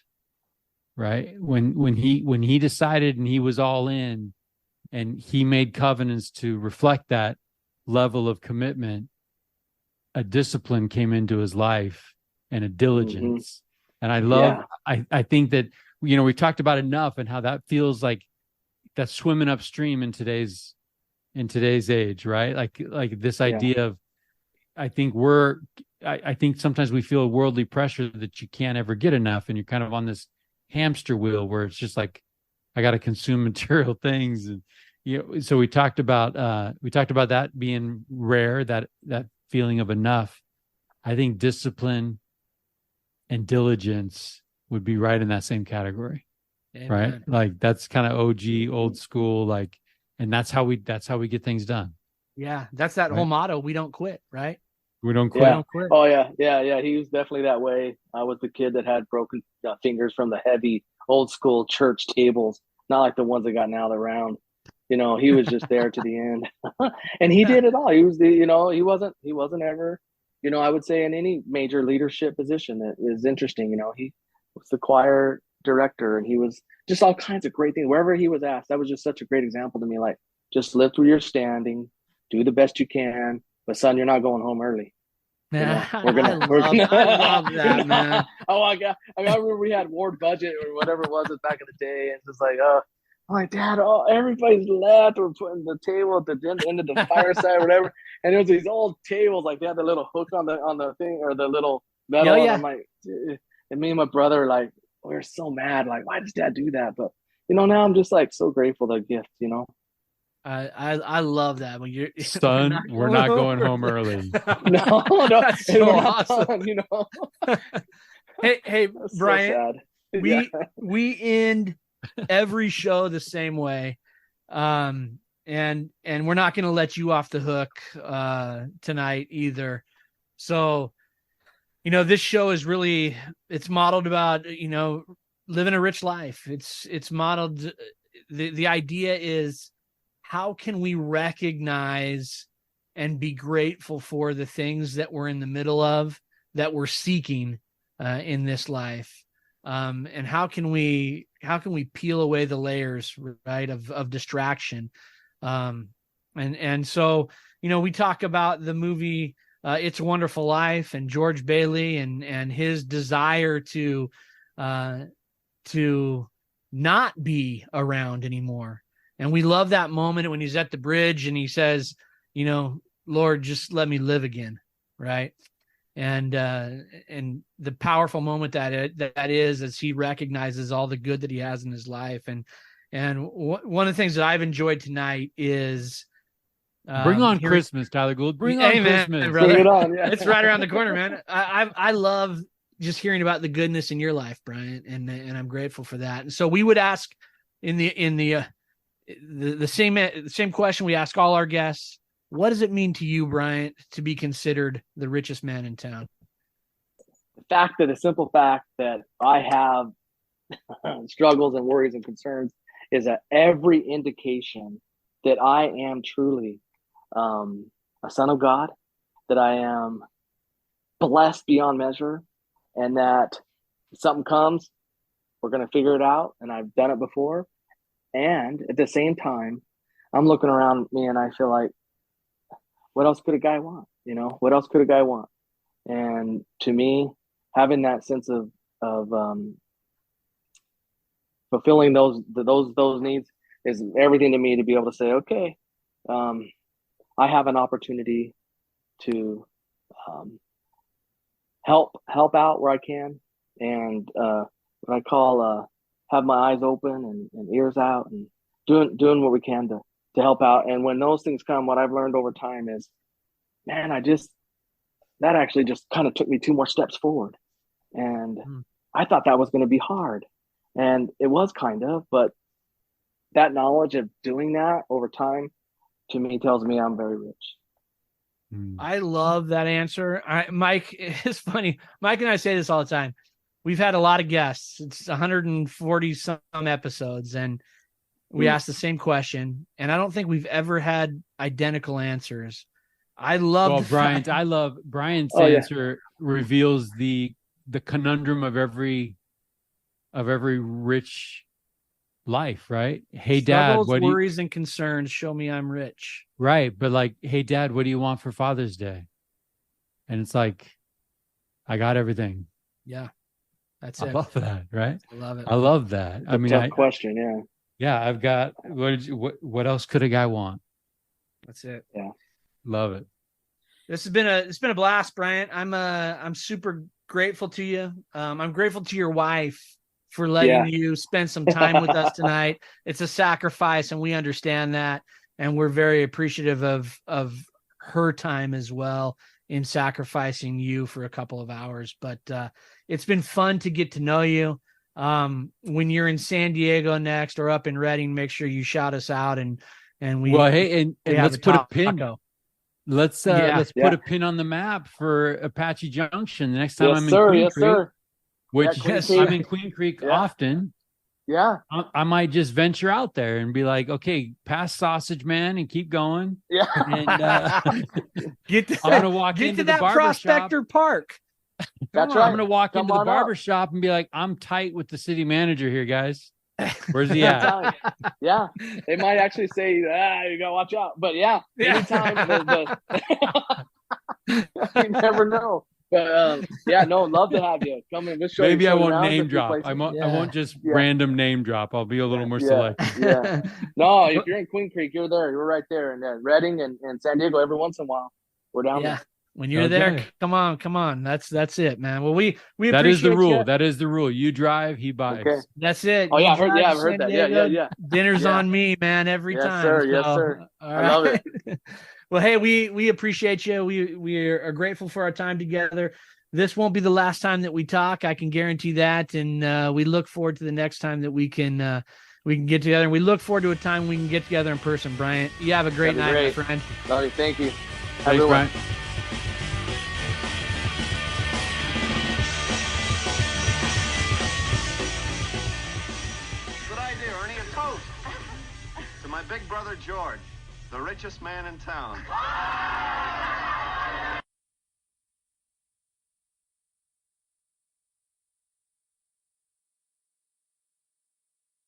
right? When he decided and he was all in, and he made covenants to reflect that level of commitment, a discipline came into his life and a diligence. And I love, I think that, we talked about enough and how that feels like that's swimming upstream in today's age, right? Like this idea of, I think sometimes we feel worldly pressure that you can't ever get enough, and you're kind of on this hamster wheel where it's just like, I got to consume material things. And, so we talked about that being rare, that feeling of enough. I think discipline and diligence would be right in that same category. Amen. Right? Like, that's kind of OG, old school, like, and that's how we get things done. Yeah. That's that whole motto. We don't quit, right? We don't quit. Yeah. We don't quit. Oh yeah. He was definitely that way. I was the kid that had broken fingers from the heavy old school church tables not like the ones that got nailed around. You know, he was just there to the end, and he did it all. He was he wasn't ever, you know, I would say in any major leadership position. It is interesting. You know, he was the choir director, and he was just all kinds of great things wherever he was asked. That was just such a great example to me. Like, just live through your standing, do the best you can, but son, you're not going home early. You know, I love that, man. Oh, I remember we had ward budget or whatever it was back in the day, and it's just like, I'm like, Dad, everybody's left. We're putting the table at the end of the fireside or whatever. And it was these old tables, like they had the little hook on the thing, or the little metal. Oh, yeah. And I'm like, and me and my brother, like, we were so mad. Like, why does Dad do that? But, you know, now I'm just like so grateful for the gift, you know. I love that. When you're son, we're not going home early. No, that's so awesome. Done, you know. Hey, Bryant, so we end every show the same way, and we're not going to let you off the hook tonight either. So, you know, this show is really, it's modeled about, you know, living a rich life. It's modeled, the idea is, how can we recognize and be grateful for the things that we're in the middle of, that we're seeking in this life? And how can we peel away the layers, right, of distraction? And so, you know, we talk about the movie It's a Wonderful Life, and George Bailey and his desire to not be around anymore. And we love that moment when he's at the bridge and he says, you know, Lord, just let me live again, right? And the powerful moment that is, as he recognizes all the good that he has in his life. And one of the things that I've enjoyed tonight is bring on Christmas, Tyler Gould. Bring on Christmas, brother. Bring it on, yeah. It's right around the corner, man. I love just hearing about the goodness in your life, Bryant, and I'm grateful for that. And so we would ask in the same question we ask all our guests: what does it mean to you, Bryant, to be considered the richest man in town? The simple fact that I have struggles and worries and concerns is that every indication that I am truly a son of God, that I am blessed beyond measure, and that if something comes, we're going to figure it out. And I've done it before. And at the same time, I'm looking around me and I feel like, what else could a guy want? You know, what else could a guy want? And to me, having that sense of fulfilling those needs is everything to me, to be able to say, okay, I have an opportunity to help out where I can, and what I call have my eyes open and ears out, and doing what we can to help out. And when those things come, what I've learned over time is, man, that actually just kind of took me 2 more steps forward. And I thought that was going to be hard, and it was kind of, but that knowledge of doing that over time, to me, tells me I'm very rich. I love that answer. Mike, it's funny. Mike and I say this all the time. We've had a lot of guests. It's 140 some episodes, and we ask the same question, and I don't think we've ever had identical answers. I love Brian's answer reveals the conundrum of every rich life, right? Hey, Struggles, Dad, what worries and concerns show me I'm rich. Right, but like, hey, Dad, what do you want for Father's Day? And it's like, I got everything. Yeah, that's I it. love that, right? I love it. I love that. I mean, tough question, yeah. Yeah, I've got. What else could a guy want? That's it. Yeah, love it. It's been a blast, Bryant. I'm super grateful to you. I'm grateful to your wife for letting you spend some time with us tonight. It's a sacrifice, and we understand that, and we're very appreciative of her time as well in sacrificing you for a couple of hours. But it's been fun to get to know you. When you're in San Diego next or up in Redding, make sure you shout us out, and let's put a pin. Let's put a pin on the map for Apache Junction the next time I'm in Queen Creek. Which I'm in Queen Creek often. Yeah. I might just venture out there and be like, okay, past Sausage Man and keep going. Yeah. And Get to, I'm gonna walk get into to the that barber Prospector shop. Park. That's I'm right. gonna walk Come into the on barber up. shop and be like, I'm tight with the city manager here, guys. Where's he at? Yeah, they might actually say, you gotta watch out. But yeah, anytime. You never know. But yeah, no, love to have you come in. Maybe I won't name drop. I won't just Yeah. random name drop. I'll be a little more selective. Yeah. No, if you're in Queen Creek, you're there. You're right there. And Redding and San Diego, every once in a while, we're down there. When you're there, come on. That's it, man. Well, we that is the rule. You. That is the rule. You drive, he buys. Okay. That's it. Oh, yeah, I've heard that. Yeah. Dinner's on me, man, every time. Sir. So, yes, sir. I love it. Well, hey, we appreciate you. We are grateful for our time together. This won't be the last time that we talk. I can guarantee that. And we look forward to the next time that we can get together. And we look forward to a time we can get together in person, Bryant. You have a great night, my friend. Love you. Thank you. Thanks, Bryant. To my big brother George, the richest man in town.